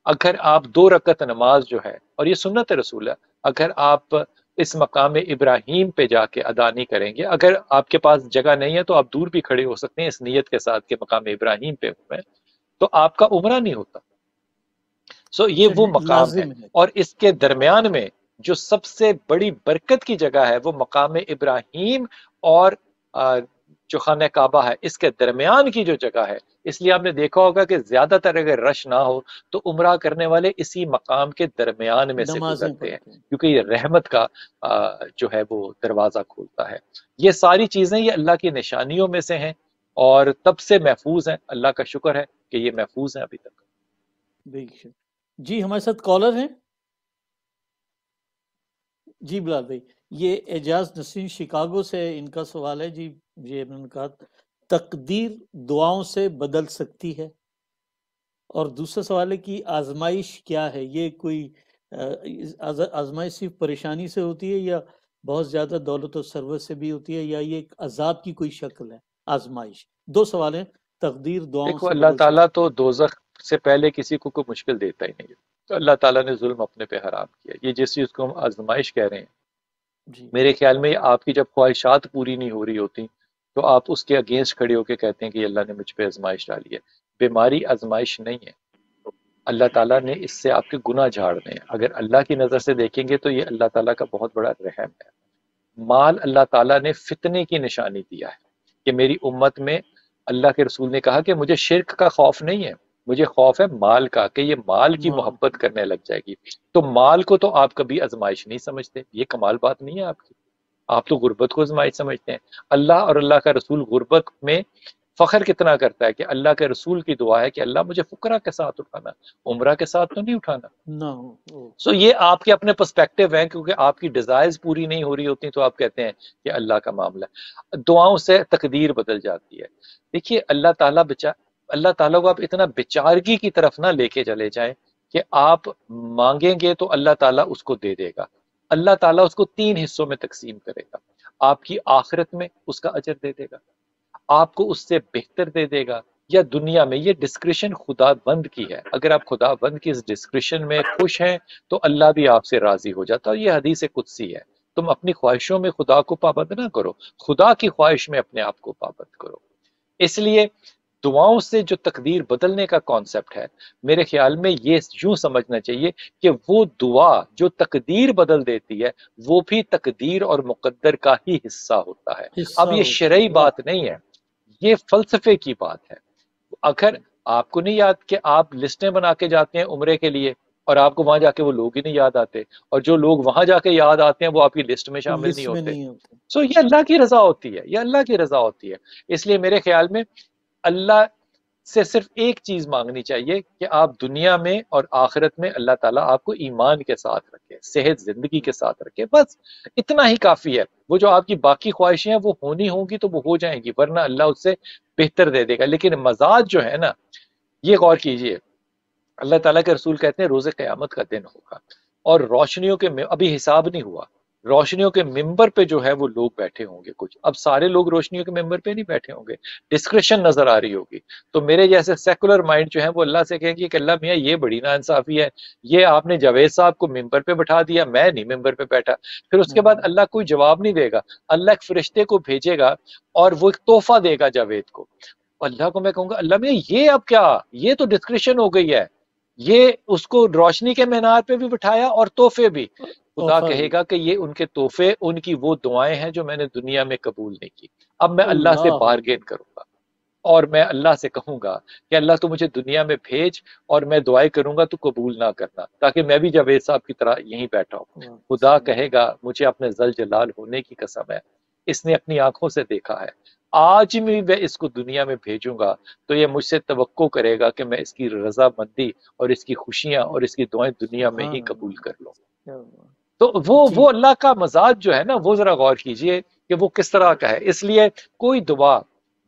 اگر آپ 2 رکعت نماز جو ہے، اور یہ سنت رسول ہے، اگر آپ اس مقام ابراہیم پہ جا کے ادا نہیں کریں گے، اگر آپ کے پاس جگہ نہیں ہے تو آپ دور بھی کھڑے ہو سکتے ہیں اس نیت کے ساتھ کہ مقام ابراہیم پہ ہوئے، تو آپ کا عمرہ نہیں ہوتا. یہ وہ مقام ہے. اور اس کے درمیان میں جو سب سے بڑی برکت کی جگہ ہے وہ مقام ابراہیم اور جو خانہ کعبہ ہے، اس کے درمیان کی جو جگہ ہے. اس لیے آپ نے دیکھا ہوگا کہ زیادہ تر اگر رش نہ ہو تو عمرہ کرنے والے اسی مقام کے درمیان میں سے گزرتے ہیں، کیونکہ یہ رحمت کا جو ہے وہ دروازہ کھولتا ہے. یہ ساری چیزیں یہ اللہ کی نشانیوں میں سے ہیں اور تب سے محفوظ ہیں. اللہ کا شکر ہے کہ یہ محفوظ ہیں ابھی تک. جی ہمارے ساتھ کالر ہیں. جی بلال بھائی، یہ اعجاز نسرین شکاگو سے ان کا سوال ہے. جی یہ انہوں نے کہا تقدیر دعاؤں سے بدل سکتی ہے، اور دوسرا سوال ہے کہ آزمائش کیا ہے؟ یہ کوئی آزمائش صرف پریشانی سے ہوتی ہے یا بہت زیادہ دولت و ثروت سے بھی ہوتی ہے، یا یہ ایک عذاب کی کوئی شکل ہے آزمائش؟ 2 سوال ہیں. تقدیر دعاؤں سے اللہ تعالیٰ تو دوزخ سے پہلے کسی کو کوئی مشکل دیتا ہی نہیں ہے. تو اللہ تعالیٰ نے ظلم اپنے پہ حرام کیا. یہ جس چیز کو ہم آزمائش کہہ رہے ہیں، میرے خیال میں آپ کی جب خواہشات پوری نہیں ہو رہی ہوتی تو آپ اس کے اگینسٹ کھڑے ہو کے کہتے ہیں کہ اللہ نے مجھ پہ آزمائش ڈالی ہے. بیماری آزمائش نہیں ہے. اللہ تعالیٰ نے اس سے آپ کے گناہ جھاڑنے ہیں. اگر اللہ کی نظر سے دیکھیں گے تو یہ اللہ تعالیٰ کا بہت بڑا رحم ہے. مال اللہ تعالیٰ نے فتنے کی نشانی دیا ہے کہ میری امت میں، اللہ کے رسول نے کہا کہ مجھے شرک کا خوف نہیں ہے، مجھے خوف ہے مال کا، کہ یہ مال کی محبت کرنے لگ جائے گی. تو مال کو تو آپ کبھی آزمائش نہیں سمجھتے. یہ کمال بات نہیں ہے آپ کی. آپ تو غربت کو آزمائش سمجھتے ہیں. اللہ اور اللہ کا رسول غربت میں فخر کتنا کرتا ہے کہ اللہ کے رسول کی دعا ہے کہ اللہ مجھے فقراء کے ساتھ اٹھانا، عمرہ کے ساتھ تو نہیں اٹھانا. یہ آپ کے اپنے پرسپیکٹیو ہیں، کیونکہ آپ کی ڈیزائرز پوری نہیں ہو رہی ہوتی تو آپ کہتے ہیں کہ اللہ کا معاملہ ہے. دعاؤں سے تقدیر بدل جاتی ہے. دیکھیے اللہ تعالیٰ کو آپ اتنا بیچارگی کی طرف نہ لے کے چلے جائیں کہ آپ مانگیں گے تو اللہ تعالیٰ اس کو دے دے گا. اللہ تعالیٰ اس کو 3 حصوں میں تقسیم کرے گا. آپ کی آخرت میں اس کا اجر دے دے گا، آپ کو اس سے بہتر دے دے گا، یا دنیا میں. یہ ڈسکریشن خدا بند کی ہے. اگر آپ خدا بند کی اس ڈسکریشن میں خوش ہیں تو اللہ بھی آپ سے راضی ہو جاتا ہے. یہ حدیث قدسی ہے. تم اپنی خواہشوں میں خدا کو پابند نہ کرو، خدا کی خواہش میں اپنے آپ کو پابند کرو. اس لیے دعاؤں سے جو تقدیر بدلنے کا کانسیپٹ ہے، میرے خیال میں یہ یوں سمجھنا چاہیے کہ وہ دعا جو تقدیر بدل دیتی ہے وہ بھی تقدیر اور مقدر کا ہی حصہ ہوتا ہے. اب یہ شرعی بات نہیں ہے، یہ فلسفے کی بات ہے. اگر آپ کو نہیں یاد کہ آپ لسٹیں بنا کے جاتے ہیں عمرے کے لیے اور آپ کو وہاں جا کے وہ لوگ ہی نہیں یاد آتے، اور جو لوگ وہاں جا کے یاد آتے ہیں وہ آپ کی لسٹ میں شامل نہیں ہوتے. یہ اللہ کی رضا ہوتی ہے، یہ اللہ کی رضا ہوتی ہے. اس لیے میرے خیال میں اللہ سے صرف ایک چیز مانگنی چاہیے کہ آپ دنیا میں اور آخرت میں اللہ تعالیٰ آپ کو ایمان کے ساتھ رکھے، صحت زندگی کے ساتھ رکھے. بس اتنا ہی کافی ہے. وہ جو آپ کی باقی خواہشیں ہیں وہ ہونی ہوں گی تو وہ ہو جائیں گی، ورنہ اللہ اس سے بہتر دے دے گا. لیکن مزاج جو ہے نا، یہ غور کیجئے، اللہ تعالیٰ کے رسول کہتے ہیں روز قیامت کا دن ہوگا اور روشنیوں کے ابھی حساب نہیں ہوا، روشنیوں کے ممبر پہ جو ہے وہ لوگ بیٹھے ہوں گے. کچھ اب سارے لوگ روشنیوں کے ممبر پہ نہیں بیٹھے ہوں گے، ڈسکریشن نظر آ رہی ہوگی. تو میرے جیسے سیکولر مائنڈ جو ہے وہ اللہ سے کہیں گے کہ اللہ میاں یہ بڑی ناانصافی ہے، یہ آپ نے جاوید صاحب کو ممبر پہ بٹھا دیا، میں نہیں ممبر پہ بیٹھا. پھر اس کے بعد اللہ کوئی جواب نہیں دے گا. اللہ ایک فرشتے کو بھیجے گا اور وہ ایک تحفہ دے گا جاوید کو. اللہ کو میں کہوں گا اللہ میاں یہ اب کیا، یہ تو ڈسکریشن ہو گئی ہے، یہ اس کو روشنی کے مینار پہ بھی بٹھایا اور تحفے بھی. خدا کہے گا کہ یہ ان کے تحفے، ان کی وہ دعائیں ہیں جو میں نے دنیا میں قبول نہیں کی. اب میں اللہ سے بارگین کروں گا اور میں اللہ سے کہوں گا کہ اللہ تو مجھے دنیا میں بھیج اور میں دعائیں کروں گا تو قبول نہ کرنا، تاکہ میں بھی جاوید صاحب کی طرح یہیں بیٹھا ہوں. خدا کہے گا مجھے اپنے ذل جلال ہونے کی قسم ہے، اس نے اپنی آنکھوں سے دیکھا ہے، آج بھی میں اس کو دنیا میں بھیجوں گا تو یہ مجھ سے توقع کرے گا کہ میں اس کی رضا مندی اور اس کی خوشیاں اور اس کی دعائیں دنیا میں ہی قبول کر لوں. تو وہ اللہ کا مزاج جو ہے نا وہ ذرا غور کیجئے کہ وہ کس طرح کا ہے. اس لیے کوئی دعا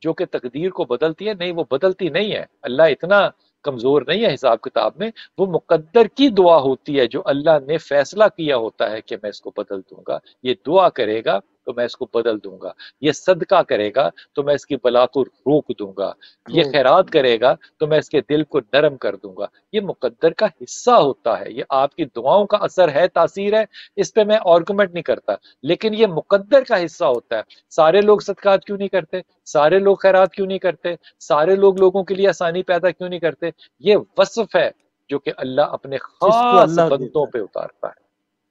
جو کہ تقدیر کو بدلتی ہے، نہیں، وہ بدلتی نہیں ہے. اللہ اتنا کمزور نہیں ہے حساب کتاب میں. وہ مقدر کی دعا ہوتی ہے جو اللہ نے فیصلہ کیا ہوتا ہے کہ میں اس کو بدل دوں گا. یہ دعا کرے گا تو میں اس کو بدل دوں گا، یہ صدقہ کرے گا تو میں اس کی بلا کو روک دوں گا، یہ خیرات کرے گا تو میں اس کے دل کو نرم کر دوں گا. یہ مقدر کا حصہ ہوتا ہے، یہ آپ کی دعاؤں کا اثر ہے، تاثیر ہے، اس پہ میں آرگومنٹ نہیں کرتا، لیکن یہ مقدر کا حصہ ہوتا ہے. سارے لوگ صدقات کیوں نہیں کرتے؟ سارے لوگ خیرات کیوں نہیں کرتے؟ سارے لوگ لوگوں کے لیے آسانی پیدا کیوں نہیں کرتے؟ یہ وصف ہے جو کہ اللہ اپنے خاص بندوں پہ اتارتا ہے.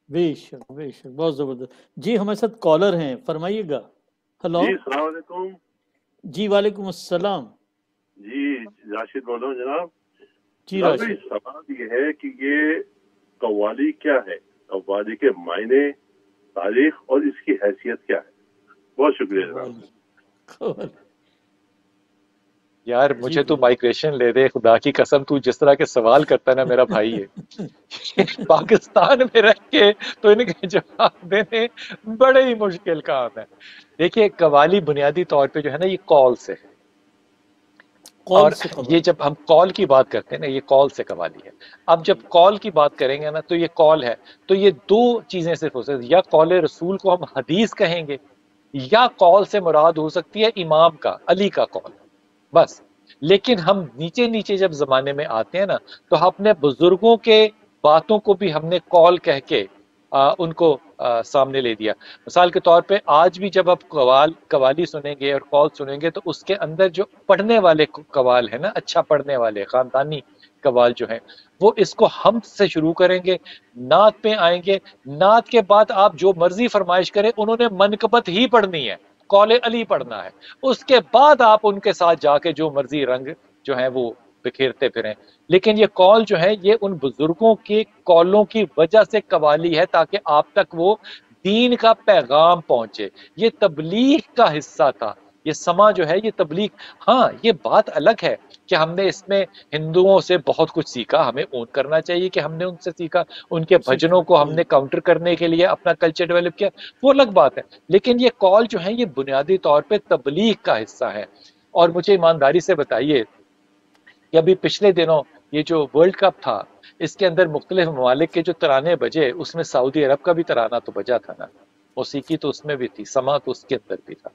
بے شک بے شک، بہت زبردست. جی ہمارے ساتھ کالر ہیں، فرمائیے گا. ہلو جی السلام علیکم. جی وعلیکم السلام. جی راشد بول رہا ہوں جناب. جی راشد، سوال یہ ہے کہ یہ قوالی کیا ہے، قوالی کے معنی، تاریخ اور اس کی حیثیت کیا ہے؟ بہت شکریہ جناب. یار مجھے تو مائگریشن لے دے، خدا کی قسم، تو جس طرح کے سوال کرتا ہے نا میرا بھائی ہے پاکستان میں رہ کے تو ان کے جواب دینے بڑے ہی مشکل کام ہے. دیکھیے قوالی بنیادی طور پہ جو ہے نا یہ کال سے ہے، اور یہ جب ہم کال کی بات کرتے ہیں نا یہ کال سے قوالی ہے. اب جب کال کی بات کریں گے نا تو یہ کال ہے، تو یہ دو چیزیں صرف ہو سکتی، یا کال رسول کو ہم حدیث کہیں گے، یا کال سے مراد ہو سکتی ہے امام کا، علی کا کال، بس. لیکن ہم نیچے نیچے جب زمانے میں آتے ہیں نا تو اپنے بزرگوں کے باتوں کو بھی ہم نے کال کہہ کے ان کو سامنے لے دیا. مثال کے طور پہ آج بھی جب آپ قوالی سنیں گے اور کال سنیں گے تو اس کے اندر جو پڑھنے والے قوال ہیں نا، اچھا پڑھنے والے خاندانی قوال جو ہیں، وہ اس کو حمد سے شروع کریں گے، نعت پہ آئیں گے، نعت کے بعد آپ جو مرضی فرمائش کریں، انہوں نے منقبت ہی پڑھنی ہے، قول علی پڑھنا ہے، اس کے بعد آپ ان کے ساتھ جا کے جو مرضی رنگ جو ہے وہ بکھیرتے پھریں. لیکن یہ کال جو ہے یہ ان بزرگوں کی کالوں کی وجہ سے قوالی ہے تاکہ آپ تک وہ دین کا پیغام پہنچے. یہ تبلیغ کا حصہ تھا، یہ سما جو ہے یہ تبلیغ. ہاں یہ بات الگ ہے کہ ہم نے اس میں ہندوؤں سے بہت کچھ سیکھا، ہمیں اون کرنا چاہیے کہ ہم نے ان سے سیکھا، ان کے بھجنوں کو ہم نے کاؤنٹر کرنے کے لیے اپنا کلچر ڈیولپ کیا، وہ الگ بات ہے. لیکن یہ کال جو ہے یہ بنیادی طور پہ تبلیغ کا حصہ ہے. اور مجھے ایمانداری سے بتائیے کہ ابھی پچھلے دنوں یہ جو ورلڈ کپ تھا اس کے اندر مختلف ممالک کے جو ترانے بجے، اس میں سعودی عرب کا بھی ترانہ تو بجا تھا نا، موسیقی تو اس میں بھی تھی، سما تو اس کے اندر بھی تھا،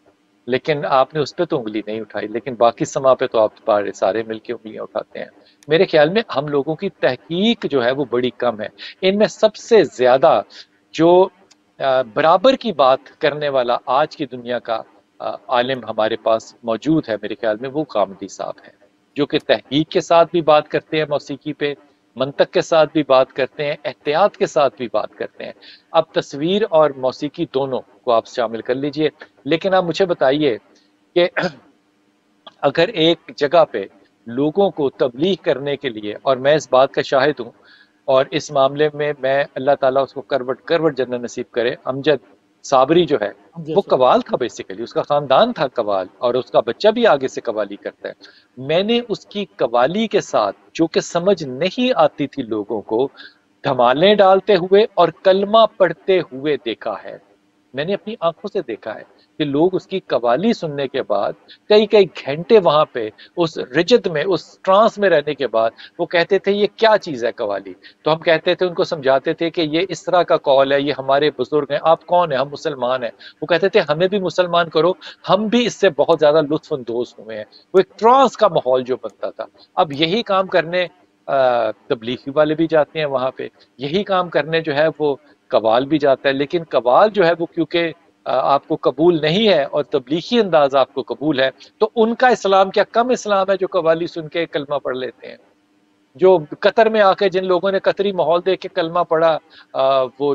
لیکن آپ نے اس پہ تو انگلی نہیں اٹھائی. لیکن باقی سما پہ تو آپ سارے مل کے انگلیاں اٹھاتے ہیں. میرے خیال میں ہم لوگوں کی تحقیق جو ہے وہ بڑی کم ہے. ان میں سب سے زیادہ جو برابر کی بات کرنے والا آج کی دنیا کا عالم ہمارے پاس موجود ہے میرے خیال میں، وہ غامدی صاحب ہے، جو کہ تحقیق کے ساتھ بھی بات کرتے ہیں موسیقی پہ، منطق کے ساتھ بھی بات کرتے ہیں، احتیاط کے ساتھ بھی بات کرتے ہیں. اب تصویر اور موسیقی دونوں کو آپ شامل کر لیجئے. لیکن آپ مجھے بتائیے کہ اگر ایک جگہ پہ لوگوں کو تبلیغ کرنے کے لیے، اور میں اس بات کا شاہد ہوں، اور اس معاملے میں میں اللہ تعالیٰ اس کو کروٹ جنت نصیب کرے، امجد صابری جو ہے وہ قوال تھا، بیسیکلی اس کا خاندان تھا قوال، اور اس کا بچہ بھی آگے سے قوالی کرتا ہے. میں نے اس کی قوالی کے ساتھ جو کہ سمجھ نہیں آتی تھی لوگوں کو، دھمالیں ڈالتے ہوئے اور کلمہ پڑھتے ہوئے دیکھا ہے. میں نے اپنی آنکھوں سے دیکھا ہے کہ لوگ اس کی قوالی سننے کے بعد کئی گھنٹے وہاں پہ اس رجت میں، اس ٹرانس میں رہنے کے بعد وہ کہتے تھے یہ کیا چیز ہے قوالی. تو ہم کہتے تھے، ان کو سمجھاتے تھے کہ یہ اس طرح کا قول ہے، یہ ہمارے بزرگ ہیں. آپ کون ہیں؟ ہم مسلمان ہیں. وہ کہتے تھے ہمیں بھی مسلمان کرو، ہم بھی اس سے بہت زیادہ لطف اندوز ہوئے ہیں. وہ ایک ٹرانس کا ماحول جو بنتا تھا. اب یہی کام کرنے تبلیغی والے بھی جاتے ہیں وہاں پہ، یہی کام کرنے جو ہے وہ قوال بھی جاتا ہے. لیکن قوال جو ہے وہ کیونکہ آپ کو قبول نہیں ہے اور تبلیغی انداز آپ کو قبول ہے، تو ان کا اسلام کیا کم اسلام ہے جو قوالی سن کے کلمہ پڑھ لیتے ہیں؟ جو قطر میں آ کے جن لوگوں نے قطری ماحول دیکھ کے کلمہ پڑھا، وہ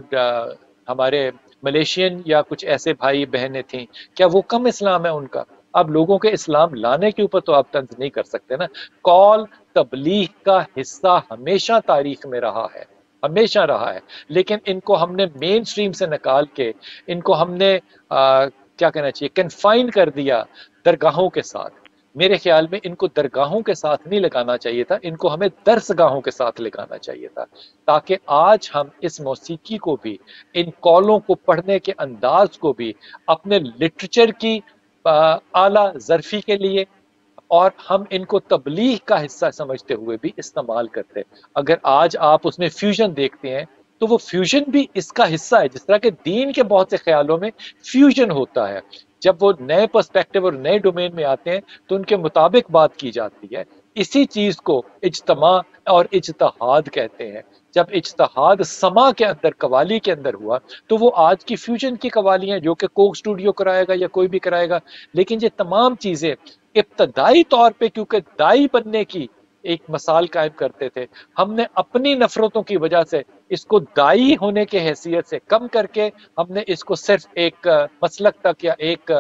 ہمارے ملیشین یا کچھ ایسے بھائی بہنیں تھیں، کیا وہ کم اسلام ہے ان کا؟ اب لوگوں کے اسلام لانے کے اوپر تو آپ طنز نہیں کر سکتے نا. قول تبلیغ کا حصہ ہمیشہ تاریخ میں رہا ہے، ہمیشہ رہا ہے. لیکن ان کو ہم نے مین سٹریم سے نکال کے، ان کو ہم نے کیا کہنا چاہیے، کنفائن کر دیا درگاہوں کے ساتھ. میرے خیال میں ان کو درگاہوں کے ساتھ نہیں لگانا چاہیے تھا، ان کو ہمیں درسگاہوں کے ساتھ لگانا چاہیے تھا، تاکہ آج ہم اس موسیقی کو بھی، ان کالوں کو پڑھنے کے انداز کو بھی اپنے لٹریچر کی اعلیٰ ظرفی کے لیے، اور ہم ان کو تبلیغ کا حصہ سمجھتے ہوئے بھی استعمال کرتے۔ اگر آج آپ اس میں فیوژن دیکھتے ہیں تو وہ فیوژن بھی اس کا حصہ ہے، جس طرح کہ دین کے بہت سے خیالوں میں فیوژن ہوتا ہے، جب وہ نئے پرسپیکٹو اور نئے ڈومین میں آتے ہیں تو ان کے مطابق بات کی جاتی ہے۔ اسی چیز کو اجتماع اور اجتہاد کہتے ہیں۔ جب اجتہاد سما کے اندر، قوالی کے اندر ہوا، تو وہ آج کی فیوژن کی قوالی ہیں جو کہ کوک اسٹوڈیو کرائے گا یا کوئی بھی کرائے گا، لیکن یہ تمام چیزیں ابتدائی طور پہ کیونکہ دائی بننے کی ایک مثال قائم کرتے تھے، ہم نے اپنی نفرتوں کی وجہ سے اس کو دائی ہونے کے حیثیت سے کم کر کے ہم نے اس کو صرف ایک مسلک تک یا ایک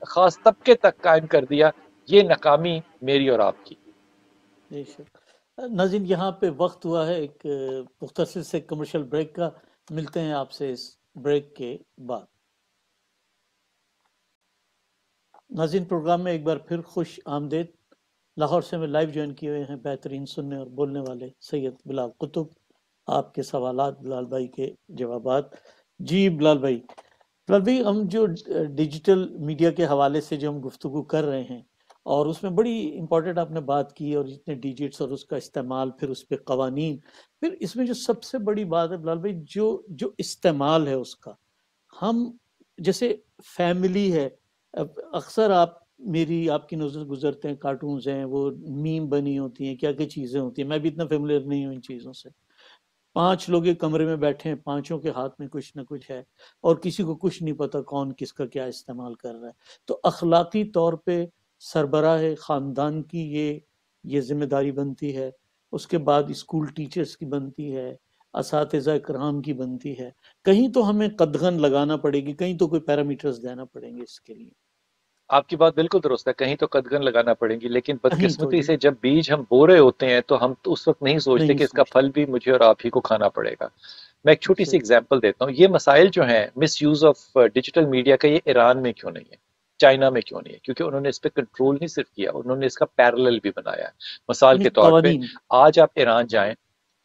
خاص طبقے تک قائم کر دیا۔ یہ ناکامی میری اور آپ کی۔ ناظرین، یہاں پہ وقت ہوا ہے ایک مختصر سے کمرشل بریک کا، ملتے ہیں آپ سے اس بریک کے بعد۔ ناظرین، پروگرام میں ایک بار پھر خوش آمدید۔ لاہور سے میں لائیو جوائن کیے ہوئے ہیں بہترین سننے اور بولنے والے سید بلال قطب۔ آپ کے سوالات، بلال بھائی کے جوابات۔ جی بلال بھائی، ہم جو ڈیجیٹل میڈیا کے حوالے سے جو ہم گفتگو کر رہے ہیں، اور اس میں بڑی امپورٹنٹ آپ نے بات کی، اور جتنے ڈیجٹس اور اس کا استعمال، پھر اس پہ قوانین، پھر اس میں جو سب سے بڑی بات ہے بلال بھائی، جو استعمال ہے اس کا، ہم جیسے فیملی ہے، اکثر آپ کی نظر گزرتے ہیں، کارٹونز ہیں، وہ میم بنی ہوتی ہیں، کیا کیا چیزیں ہوتی ہیں، میں بھی اتنا فیملیئر نہیں ہوں ان چیزوں سے۔ 5 لوگ ایک کمرے میں بیٹھے ہیں، 5 کے ہاتھ میں کچھ نہ کچھ ہے، اور کسی کو کچھ نہیں پتا کون کس کا کیا استعمال کر رہا ہے۔ تو اخلاقی طور پہ سربراہ خاندان کی یہ ذمہ داری بنتی ہے، اس کے بعد اسکول ٹیچرز کی بنتی ہے، اساتذہ کرام کی بنتی ہے، کہیں تو ہمیں قدغن لگانا پڑے گی، کہیں تو کوئی پیرامیٹرز دینا پڑیں گے اس کے لیے۔ آپ کی بات بالکل درست ہے، کہیں تو قدغن لگانا پڑیں گی، لیکن کہیں تو بدقسمتی جی سے جب بیج ہم بو رہے ہوتے ہیں تو ہم اس وقت نہیں سوچتے کہ اس کا پھل بھی مجھے اور آپ ہی کو کھانا پڑے گا۔ میں ایک چھوٹی سی اگزامپل دیتا ہوں۔ یہ مسائل جو ہیں مس یوز آف ڈیجیٹل میڈیا کا، یہ ایران میں کیوں نہیں ہے، چائنا میں کیوں نہیں ہے؟ کیونکہ انہوں نے اس پہ کنٹرول نہیں صرف کیا، انہوں نے اس کا پیرلل بھی بنایا ہے۔ مثال کے طور پہ آج آپ ایران جائیں،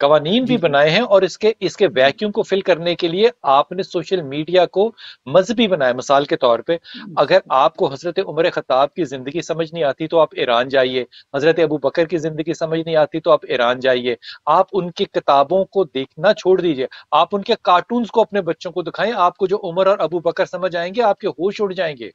قوانین بھی بنائے ہیں، اور اس کے ویکیوم کو فل کرنے کے لیے آپ نے سوشل میڈیا کو مذہبی بنایا۔ مثال کے طور پہ اگر آپ کو حضرت عمر خطاب کی زندگی سمجھ نہیں آتی تو آپ ایران جائیے، حضرت ابو بکر کی زندگی سمجھ نہیں آتی تو آپ ایران جائیے، آپ ان کی کتابوں کو دیکھنا چھوڑ دیجئے، آپ ان کے کارٹونز کو اپنے بچوں کو دکھائیں، آپ کو جو عمر اور ابو بکر سمجھ آئیں گے، آپ کے ہوش اڑ جائیں گے۔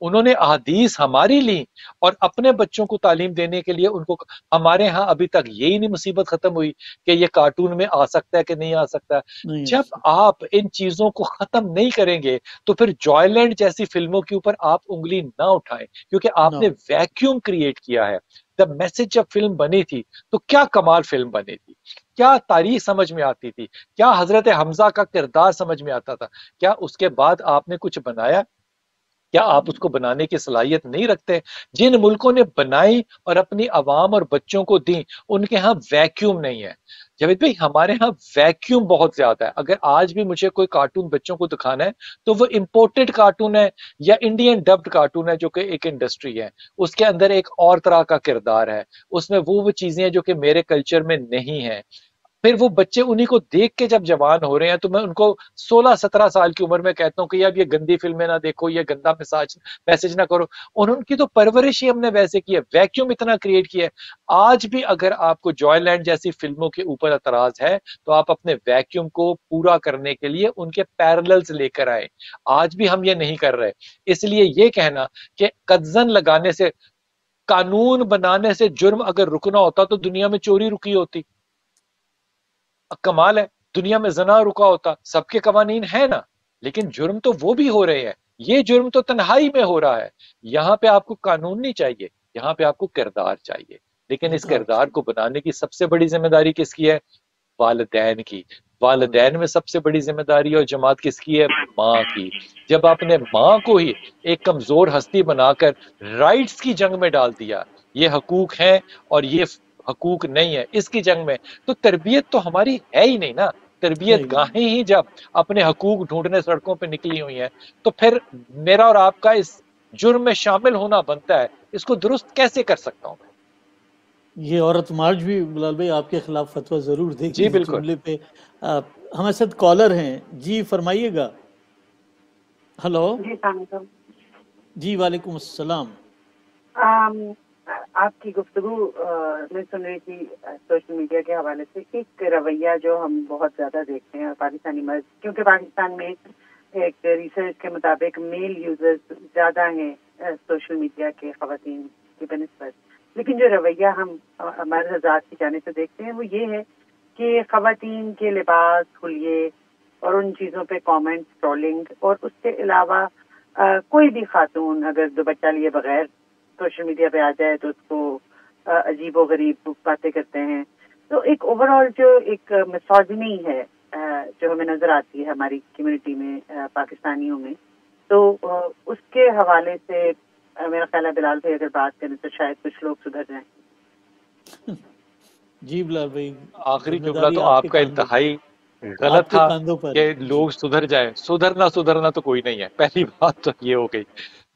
انہوں نے احادیث ہماری لی اور اپنے بچوں کو تعلیم دینے کے لیے ان کو، ہمارے ہاں ابھی تک یہی نہیں مصیبت ختم ہوئی کہ یہ کارٹون میں آ سکتا ہے کہ نہیں آ سکتا۔ جب آپ ان چیزوں کو ختم نہیں کریں گے تو پھر جوائے لینڈ جیسی فلموں کے اوپر آپ انگلی نہ اٹھائیں، کیونکہ آپ نے ویکیوم کریٹ کیا ہے۔ جب میسج جب فلم بنی تھی تو کیا کمال فلم بنی تھی، کیا تاریخ سمجھ میں آتی تھی، کیا حضرت حمزہ کا کردار سمجھ میں آتا تھا، کیا اس کے بعد آپ نے کچھ بنایا؟ کیا آپ اس کو بنانے کی صلاحیت نہیں رکھتے؟ جن ملکوں نے بنائی اور اپنی عوام اور بچوں کو دی، ان کے ہاں ویکیوم نہیں ہے۔ جاوید بھائی، ہمارے ہاں ویکیوم بہت زیادہ ہے۔ اگر آج بھی مجھے کوئی کارٹون بچوں کو دکھانا ہے تو وہ امپورٹڈ کارٹون ہے یا انڈین ڈبڈ کارٹون ہے، جو کہ ایک انڈسٹری ہے، اس کے اندر ایک اور طرح کا کردار ہے، اس میں وہ چیزیں ہیں جو کہ میرے کلچر میں نہیں ہیں۔ پھر وہ بچے انہی کو دیکھ کے جب جوان ہو رہے ہیں تو میں ان کو 16-17 سال کی عمر میں کہتا ہوں کہ اب یہ گندی فلمیں نہ دیکھو، یہ گندا میسج نہ کرو۔ ان کی تو پرورش ہی ہم نے ویسے کی ہے، ویکیوم اتنا کریٹ کیا ہے۔ آج بھی اگر آپ کو جوائے لینڈ جیسی فلموں کے اوپر اعتراض ہے تو آپ اپنے ویکیوم کو پورا کرنے کے لیے ان کے پیرللز لے کر آئے۔ آج بھی ہم یہ نہیں کر رہے، اس لیے یہ کہنا کہ قدغن لگانے سے، قانون بنانے سے جرم اگر رکنا ہوتا تو دنیا میں چوری رکی ہوتی۔ کمال ہے، دنیا میں زنا رکا ہوتا، سب کے قوانین ہیں نا، لیکن جرم تو وہ بھی ہو رہے ہیں۔ یہ جرم تو تنہائی میں ہو رہا ہے۔ یہاں پہ آپ کو قانون نہیں چاہیے، یہاں پہ آپ کو کردار چاہیے، لیکن اس کردار کو بنانے کی سب سے بڑی ذمہ داری کس کی ہے؟ والدین کی۔ والدین میں سب سے بڑی ذمہ داری اور جماعت کس کی ہے؟ ماں کی۔ جب آپ نے ماں کو ہی ایک کمزور ہستی بنا کر رائٹس کی جنگ میں ڈال دیا، یہ حقوق ہیں اور یہ حقوق نہیں ہے، اس کی جنگ میں، تو تربیت تو ہماری ہے ہی نہیں نا۔ تربیت گاہیں ہی جب اپنے حقوق ڈھونڈنے سڑکوں پہ نکلی ہوئی ہیں، تو پھر میرا اور آپ کا اس جرم میں شامل ہونا بنتا ہے، اس کو درست کیسے کر سکتا ہوں میں؟ یہ عورت مارچ بھی بلال بھائی آپ کے خلاف فتویٰ ضرور دے گی جی اس بالکل. جملے پہ. ہمارے ساتھ کالر ہیں، جی فرمائیے گا. ہلو جی السلام علیکم. جی وعلیکم السلام. آپ کی گفتگو میں سن رہی تھی سوشل میڈیا کے حوالے سے. ایک رویہ جو ہم بہت زیادہ دیکھتے ہیں پاکستانی مرد، کیونکہ پاکستان میں ایک ریسرچ کے مطابق میل یوزرز زیادہ ہیں سوشل میڈیا کے خواتین کی بنسبت، لیکن جو رویہ ہم مرد حضرات کی جانب سے دیکھتے ہیں وہ یہ ہے کہ خواتین کے لباس، حلیے اور ان چیزوں پہ کامنٹ، ٹرولنگ، اور اس کے علاوہ کوئی بھی خاتون اگر دوپٹہ لیے بغیر سوشل میڈیا پہ آ جائے تو اس کو عجیب و غریب باتیں کرتے ہیں. تو ایک اوور آل جو ایک مسوجنی ہے جو ہمیں نظر آتی ہے ہماری کمیونٹی میں پاکستانیوں میں، تو اس کے حوالے سے میرا خیال ہے بلال بھائی اگر بات کریں تو شاید کچھ لوگ سدھر جائیں. جی بلال بھائی، آخری ذمہ جملہ داری تو آپ آپ کے کا کاندھوں انتہائی پر، غلط آپ کے تھا کاندھوں پر کہ ہے. لوگ سدھر جائیں. سدھرنا تو کوئی نہیں ہے. پہلی بات تو یہ ہو گئی.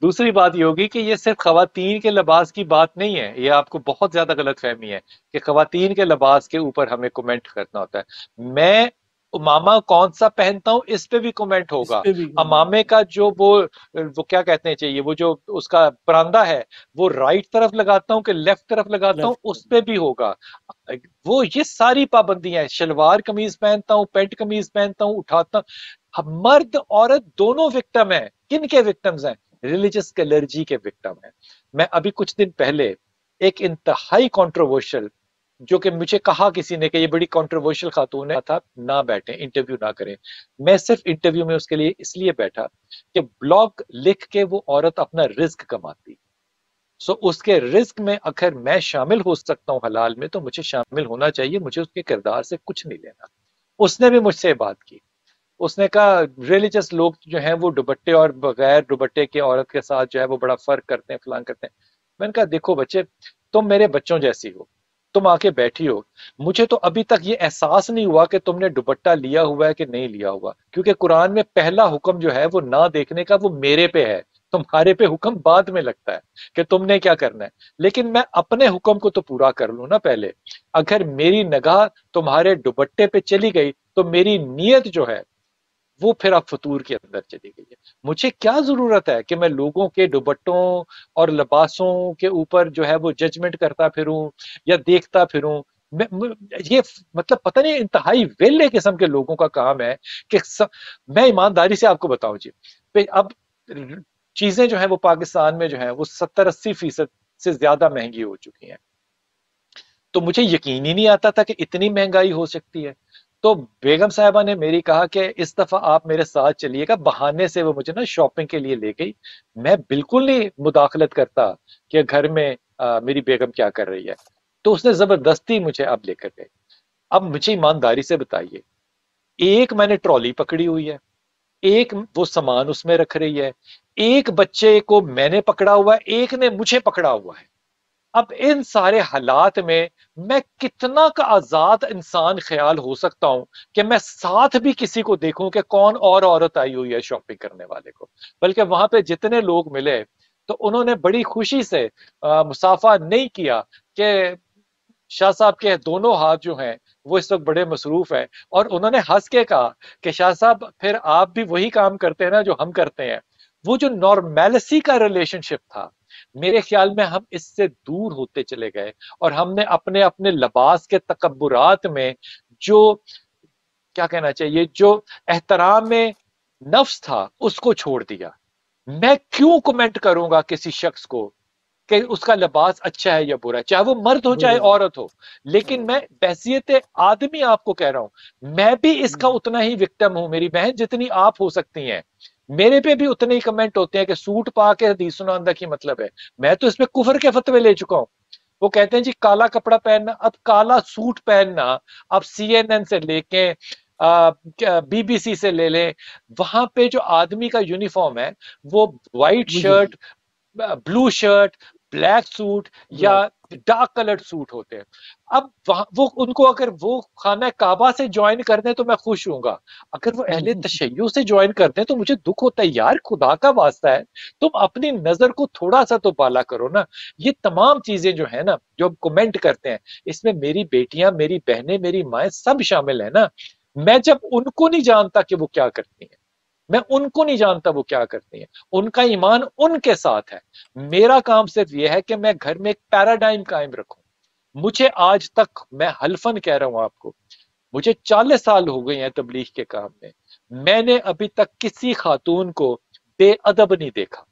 دوسری بات یہ ہوگی کہ یہ صرف خواتین کے لباس کی بات نہیں ہے. یہ آپ کو بہت زیادہ غلط فہمی ہے کہ خواتین کے لباس کے اوپر ہمیں کومنٹ کرنا ہوتا ہے. میں امامہ کون سا پہنتا ہوں اس پہ بھی کومنٹ اس ہوگا. پہ بھی امامے کا جو وہ کیا کہتے ہیں چاہیے، وہ جو اس کا پراندہ ہے وہ رائٹ طرف لگاتا ہوں کہ لیفٹ طرف لگاتا ہوں، اس پہ بھی ہوگا. وہ یہ ساری پابندیاں ہیں. شلوار قمیض پہنتا ہوں، پینٹ قمیض پہنتا ہوں، اٹھاتا ہوں. مرد عورت دونوں وکٹم ہیں. کن کے وکٹمز ہیں؟ ریلیجس الرجی کے وکٹم ہیں. میں ابھی کچھ دن پہلے ایک انتہائی کنٹروورشل، جو کہ مجھے کہا کسی نے کہ یہ بڑی کنٹروورشل خاتون ہے، تھا نہ بیٹھیں، انٹرویو نہ کریں. میں صرف انٹرویو میں اس کے لیے اس لیے بیٹھا کہ بلاگ لکھ کے وہ عورت اپنا رزق کماتی. سو اس کے رزق میں اگر میں شامل ہو سکتا ہوں حلال میں تو مجھے شامل ہونا چاہیے. مجھے اس کے کردار سے کچھ نہیں لینا. اس نے بھی مجھ سے بات کی. اس نے کہا ریلیجس لوگ جو ہیں وہ دوپٹے اور بغیر دوپٹے کے عورت کے ساتھ جو ہے وہ بڑا فرق کرتے ہیں، فلان کرتے ہیں. میں نے کہا دیکھو بچے، تم میرے بچوں جیسی ہو، تم آ کے بیٹھی ہو. مجھے تو ابھی تک یہ احساس نہیں ہوا کہ تم نے دوپٹہ لیا ہوا ہے کہ نہیں لیا ہوا، کیونکہ قرآن میں پہلا حکم جو ہے وہ نہ دیکھنے کا وہ میرے پہ ہے. تمہارے پہ حکم بعد میں لگتا ہے کہ تم نے کیا کرنا ہے. لیکن میں اپنے حکم کو تو پورا کر لوں نا پہلے. اگر میری نگاہ تمہارے دوپٹے پہ چلی گئی تو میری نیت جو ہے وہ پھر اب فطور کے اندر چلی گئی ہے. مجھے کیا ضرورت ہے کہ میں لوگوں کے دوپٹوں اور لباسوں کے اوپر جو ہے وہ ججمنٹ کرتا پھروں یا دیکھتا پھروں. یہ مطلب پتہ نہیں انتہائی ویلے قسم کے لوگوں کا کام ہے کہ میں ایمانداری سے آپ کو بتاؤں جی، اب چیزیں جو ہیں وہ پاکستان میں جو ہیں وہ 70-80% سے زیادہ مہنگی ہو چکی ہیں. تو مجھے یقین ہی نہیں آتا تھا کہ اتنی مہنگائی ہو سکتی ہے. تو بیگم صاحبہ نے میری کہا کہ اس دفعہ آپ میرے ساتھ چلیے گا. بہانے سے وہ مجھے نا شاپنگ کے لیے لے گئی. میں بالکل نہیں مداخلت کرتا کہ گھر میں میری بیگم کیا کر رہی ہے. تو اس نے زبردستی مجھے اب لے کر گئے. اب مجھے ایمانداری سے بتائیے، ایک میں نے ٹرالی پکڑی ہوئی ہے، ایک وہ سامان اس میں رکھ رہی ہے، ایک بچے کو میں نے پکڑا ہوا ہے، ایک نے مجھے پکڑا ہوا ہے. اب ان سارے حالات میں میں کتنا کا آزاد انسان خیال ہو سکتا ہوں کہ میں ساتھ بھی کسی کو دیکھوں کہ کون اور عورت آئی ہوئی ہے شاپنگ کرنے والے کو. بلکہ وہاں پہ جتنے لوگ ملے تو انہوں نے بڑی خوشی سے مصافحہ نہیں کیا کہ شاہ صاحب کے دونوں ہاتھ جو ہیں وہ اس وقت بڑے مصروف ہیں. اور انہوں نے ہنس کے کہا کہ شاہ صاحب پھر آپ بھی وہی کام کرتے ہیں نا جو ہم کرتے ہیں. وہ جو نارمیلسی کا ریلیشن شپ تھا، میرے خیال میں ہم اس سے دور ہوتے چلے گئے اور ہم نے اپنے اپنے لباس کے تکبرات میں جو کیا کہنا چاہیے جو احترام میں نفس تھا اس کو چھوڑ دیا. میں کیوں کمنٹ کروں گا کسی شخص کو کہ اس کا لباس اچھا ہے یا برا ہے، چاہے وہ مرد ہو چاہے عورت ہو. لیکن میں بحیثیت آدمی آپ کو کہہ رہا ہوں، میں بھی اس کا اتنا ہی وکٹم ہوں میری بہن جتنی آپ ہو سکتی ہیں. میرے پہ بھی اتنے ہی کمنٹ ہوتے ہیں کہ سوٹ پا کے حدیث سناندہ کی مطلب ہے. میں تو اس میں کفر کے فتوے لے چکا ہوں. وہ کہتے ہیں جی کالا کپڑا پہننا، اب کالا سوٹ پہننا اب CNN سے لے کے BBC سے لے لیں، وہاں پہ جو آدمی کا یونیفارم ہے وہ وائٹ شرٹ، بلو شرٹ، بلیک سوٹ یا ڈارک کلرڈ سوٹ ہوتے ہیں. اب وہ ان کو اگر وہ خانہ کعبہ سے جوائن کر دیں تو میں خوش ہوں گا, اگر وہ اہل تشیع سے جوائن کر دیں تو مجھے دکھ ہوتا ہے. یار خدا کا واسطہ ہے, تم اپنی نظر کو تھوڑا سا تو بالا کرو نا. یہ تمام چیزیں جو ہے نا, جو ہم کمنٹ کرتے ہیں, اس میں میری بیٹیاں, میری بہنیں, میری مائیں سب شامل ہیں نا. میں جب ان کو نہیں جانتا کہ وہ کیا کرتی ہیں, میں ان کو نہیں جانتا وہ کیا کرتی ہیں, ان کا ایمان ان کے ساتھ ہے. میرا کام صرف یہ ہے کہ میں گھر میں ایک پیراڈائم قائم رکھوں. مجھے آج تک, میں حلفاً کہہ رہا ہوں آپ کو, مجھے 40 سال ہو گئے ہیں تبلیغ کے کام میں نے ابھی تک کسی خاتون کو بے ادب نہیں دیکھا.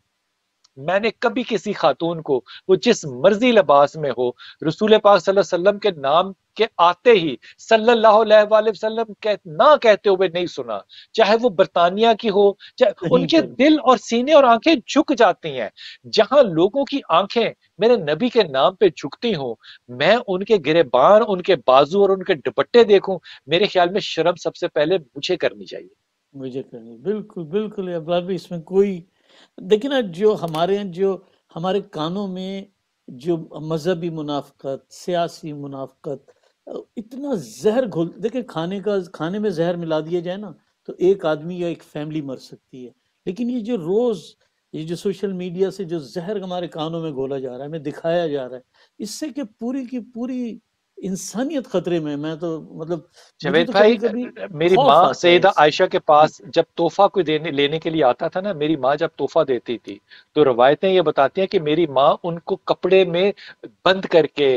میں نے کبھی کسی خاتون کو, وہ جس مرضی لباس میں ہو, رسول پاک صلی اللہ علیہ وسلم کے نام کے آتے ہی صلی اللہ علیہ وآلہ وسلم نہ کہتے ہوئے نہیں سنا. چاہے وہ برطانیہ کی ہو, چاہے ان کے دل اور سینے اور آنکھیں جھک جاتی ہیں. جہاں لوگوں کی آنکھیں میرے نبی کے نام پہ جھکتی ہوں, میں ان کے گریبان, ان کے بازو اور ان کے دوپٹے دیکھوں, میرے خیال میں شرم سب سے پہلے مجھے کرنی چاہیے. مجھے کرنی, بالکل بالکل ابرار بھائی, اس میں کوئی دیکھیں نا, جو ہمارے کانوں میں جو مذہبی منافقت, سیاسی منافقت, اتنا زہر گھول, دیکھیں کھانے میں زہر ملا دیا جائے نا تو ایک آدمی یا ایک فیملی مر سکتی ہے. لیکن یہ جو سوشل میڈیا سے جو زہر ہمارے کانوں میں گھولا جا رہا ہے, ہمیں دکھایا جا رہا ہے, اس سے کہ پوری کی پوری انسانیت خطرے میں. میں تو مطلب جاوید بھائی, میری ماں سیدہ عائشہ کے پاس جب تحفہ کوئی لینے کے لیے آتا تھا نا, میری ماں جب تحفہ دیتی تھی تو روایتیں یہ بتاتی ہیں کہ میری ماں ان کو کپڑے میں بند کر کے,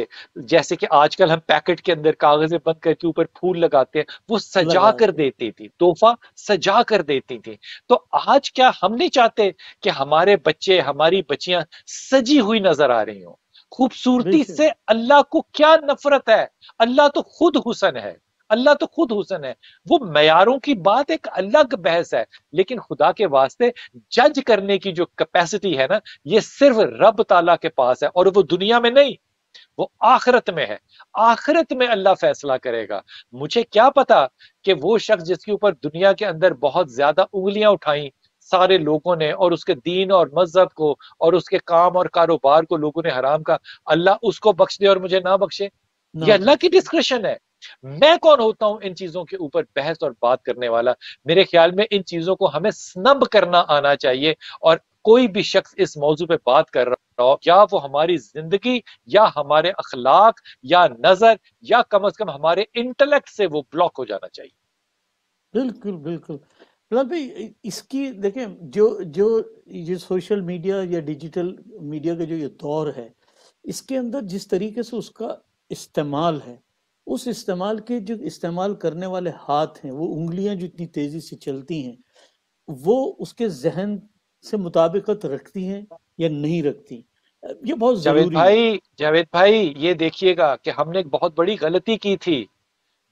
جیسے کہ آج کل ہم پیکٹ کے اندر کاغذ بند کر کے اوپر پھول لگاتے ہیں, وہ سجا کر دیتی تھی, تحفہ سجا کر دیتی تھی. تو آج کیا ہم نہیں چاہتے کہ ہمارے بچے, ہماری بچیاں سجی ہوئی نظر آ رہی ہوں؟ خوبصورتی سے اللہ کو کیا نفرت ہے؟ اللہ تو خود حسن ہے, اللہ تو خود حسن ہے. وہ معیاروں کی بات ایک الگ بحث ہے, لیکن خدا کے واسطے جج کرنے کی جو کیپیسٹی ہے نا, یہ صرف رب تعالیٰ کے پاس ہے, اور وہ دنیا میں نہیں, وہ آخرت میں ہے. آخرت میں اللہ فیصلہ کرے گا. مجھے کیا پتا کہ وہ شخص جس کے اوپر دنیا کے اندر بہت زیادہ انگلیاں اٹھائیں سارے لوگوں نے, اور اس کے دین اور مذہب کو اور اس کے کام اور کاروبار کو لوگوں نے حرام کا, اللہ اس کو بخش دے اور مجھے نہ بخشے. یہ اللہ کی ڈسکریشن ہے. میں کون ہوتا ہوں ان چیزوں کے اوپر بحث اور بات کرنے والا؟ میرے خیال میں ان چیزوں کو ہمیں سنب کرنا آنا چاہیے. اور کوئی بھی شخص اس موضوع پہ بات کر رہا ہو, یا وہ ہماری زندگی یا ہمارے اخلاق یا نظر یا کم از کم ہمارے انٹلیکٹ سے وہ بلاک ہو جانا چاہیے. بالکل بالکل. بھائی اس کی دیکھیں, جو سوشل میڈیا یا ڈیجیٹل میڈیا کا جو یہ دور ہے, اس کے اندر جس طریقے سے اس کا استعمال ہے, اس استعمال کے جو استعمال کرنے والے ہاتھ ہیں, وہ انگلیاں جو اتنی تیزی سے چلتی ہیں, وہ اس کے ذہن سے مطابقت رکھتی ہیں یا نہیں رکھتی, یہ بہت ضروری ہے. جاوید بھائی یہ دیکھیے گا کہ ہم نے ایک بہت بڑی غلطی کی تھی.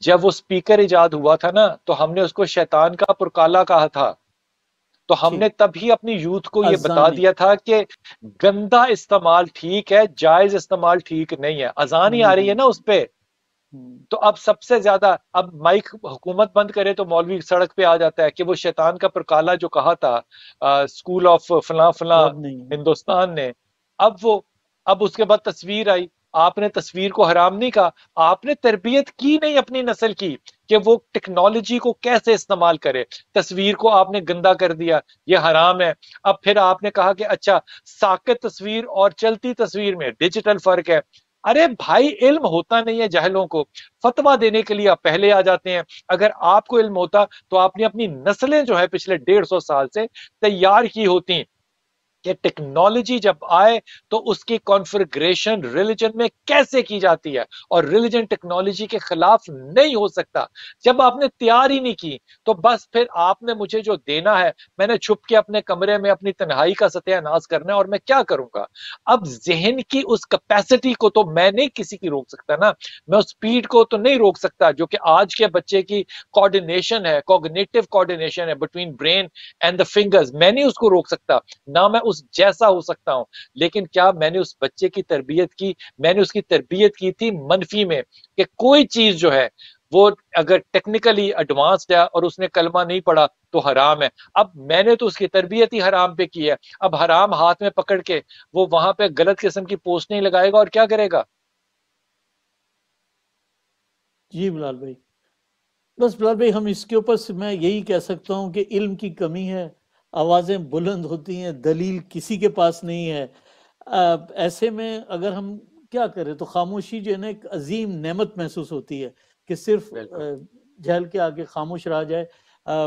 جب وہ سپیکر ایجاد ہوا تھا نا, تو ہم نے اس کو شیطان کا پرکالا کہا تھا. تو ہم نے تبھی اپنی یوتھ کو یہ بتا دیا تھا کہ گندا استعمال ٹھیک ہے, جائز استعمال ٹھیک نہیں ہے. اذان ہی آ رہی ہے نا اس پہ, تو اب سب سے زیادہ, اب مائک حکومت بند کرے تو مولوی سڑک پہ آ جاتا ہے کہ وہ شیطان کا پرکالا جو کہا تھا اسکول آف فلاں فلاں ہندوستان نے, اب اس کے بعد تصویر آئی. آپ نے تصویر کو حرام نہیں کہا, آپ نے تربیت کی نہیں اپنی نسل کی کہ وہ ٹیکنالوجی کو کیسے استعمال کرے. تصویر کو آپ نے گندا کر دیا, یہ حرام ہے. اب پھر آپ نے کہا کہ اچھا ساکت تصویر اور چلتی تصویر میں ڈیجیٹل فرق ہے. ارے بھائی, علم ہوتا نہیں ہے جاہلوں کو, فتویٰ دینے کے لیے آپ پہلے آ جاتے ہیں. اگر آپ کو علم ہوتا تو آپ نے اپنی نسلیں جو ہے پچھلے 150 سال سے تیار کی ہوتی کہ ٹیکنالوجی جب آئے تو اس کی کانفیگریشن ریلیجن میں کیسے کی جاتی ہے, اور ریلیجن ٹیکنالوجی کے خلاف نہیں ہو سکتا. جب آپ نے تیار ہی نہیں کی تو بس پھر آپ نے مجھے جو دینا ہے, میں نے چھپ کے اپنے کمرے میں اپنی تنہائی کا ستیہ ناز کرنا ہے, اور میں کیا کروں گا؟ اب ذہن کی اس کیپیسٹی کو تو میں نہیں کسی کی روک سکتا نا, میں اس سپیڈ کو تو نہیں روک سکتا جو کہ آج کے بچے کی کوآرڈینیشن ہے, کوگنیٹو کوآرڈینیشن ہے between brain and the fingers. میں نہیں اس کو روک سکتا, نہ میں اس جیسا ہو سکتا ہوں. لیکن کیا میں نے اس بچے کی تربیت کی؟ میں نے اس کی تربیت کی تھی منفی میں, کہ کوئی چیز جو ہے وہ اگر ٹیکنیکلی ایڈوانسڈ ہے اور اس نے کلمہ نہیں پڑھا تو حرام ہے. اب میں نے تو اس کی تربیت ہی حرام پہ کی ہے. اب حرام ہاتھ میں پکڑ کے وہ وہاں پہ غلط قسم کی پوسٹ نہیں لگائے گا اور کیا کرے گا؟ جی بلال بھائی، بس بلال بھائی ہم اس کے اوپر سے میں یہی کہہ سکتا ہوں کہ علم کی کمی ہے، آوازیں بلند ہوتی ہیں، دلیل کسی کے پاس نہیں ہے۔ ایسے میں اگر ہم کیا کریں تو خاموشی جو ہے نا ایک عظیم نعمت محسوس ہوتی ہے کہ صرف جھیل کے آگے خاموش رہا جائے۔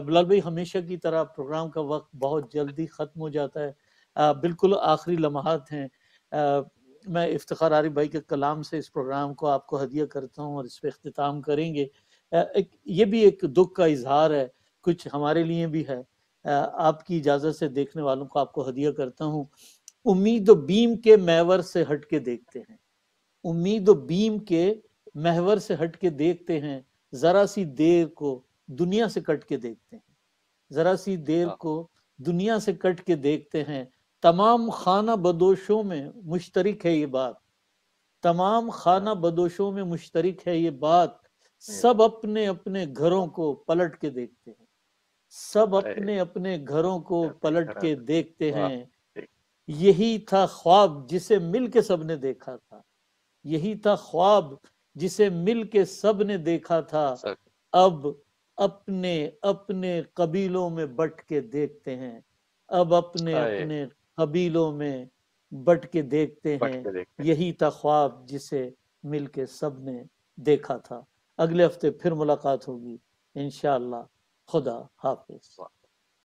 بلال بھائی ہمیشہ کی طرح پروگرام کا وقت بہت جلدی ختم ہو جاتا ہے، بالکل آخری لمحات ہیں۔ میں افتخار عارف بھائی کے کلام سے اس پروگرام کو آپ کو ہدیہ کرتا ہوں اور اس پہ اختتام کریں گے۔ یہ بھی ایک دکھ کا اظہار ہے، کچھ ہمارے لیے بھی ہے۔ آپ کی اجازت سے دیکھنے والوں کو آپ کو ہدیہ کرتا ہوں۔ امید و بیم کے محور سے ہٹ کے دیکھتے ہیں، امید و بیم کے محور سے ہٹ کے دیکھتے ہیں، ذرا سی دیر کو دنیا سے کٹ کے دیکھتے ہیں، ذرا سی دیر کو دنیا سے کٹ کے دیکھتے ہیں۔ تمام خانہ بدوشوں میں مشترک ہے یہ بات، تمام خانہ بدوشوں میں مشترک ہے یہ بات، سب اپنے اپنے گھروں کو پلٹ کے دیکھتے ہیں، سب اپنے اپنے گھروں کو پلٹ کے دیکھتے ہیں۔ یہی تھا خواب جسے مل کے سب نے دیکھا تھا، یہی تھا خواب جسے مل کے سب نے دیکھا تھا، اب اپنے اپنے قبیلوں میں بٹ کے دیکھتے ہیں، اب اپنے اپنے قبیلوں میں بٹ کے دیکھتے ہیں۔ یہی تھا خواب جسے مل کے سب نے دیکھا تھا۔ اگلے ہفتے پھر ملاقات ہوگی انشاءاللہ۔ خدا حافظ۔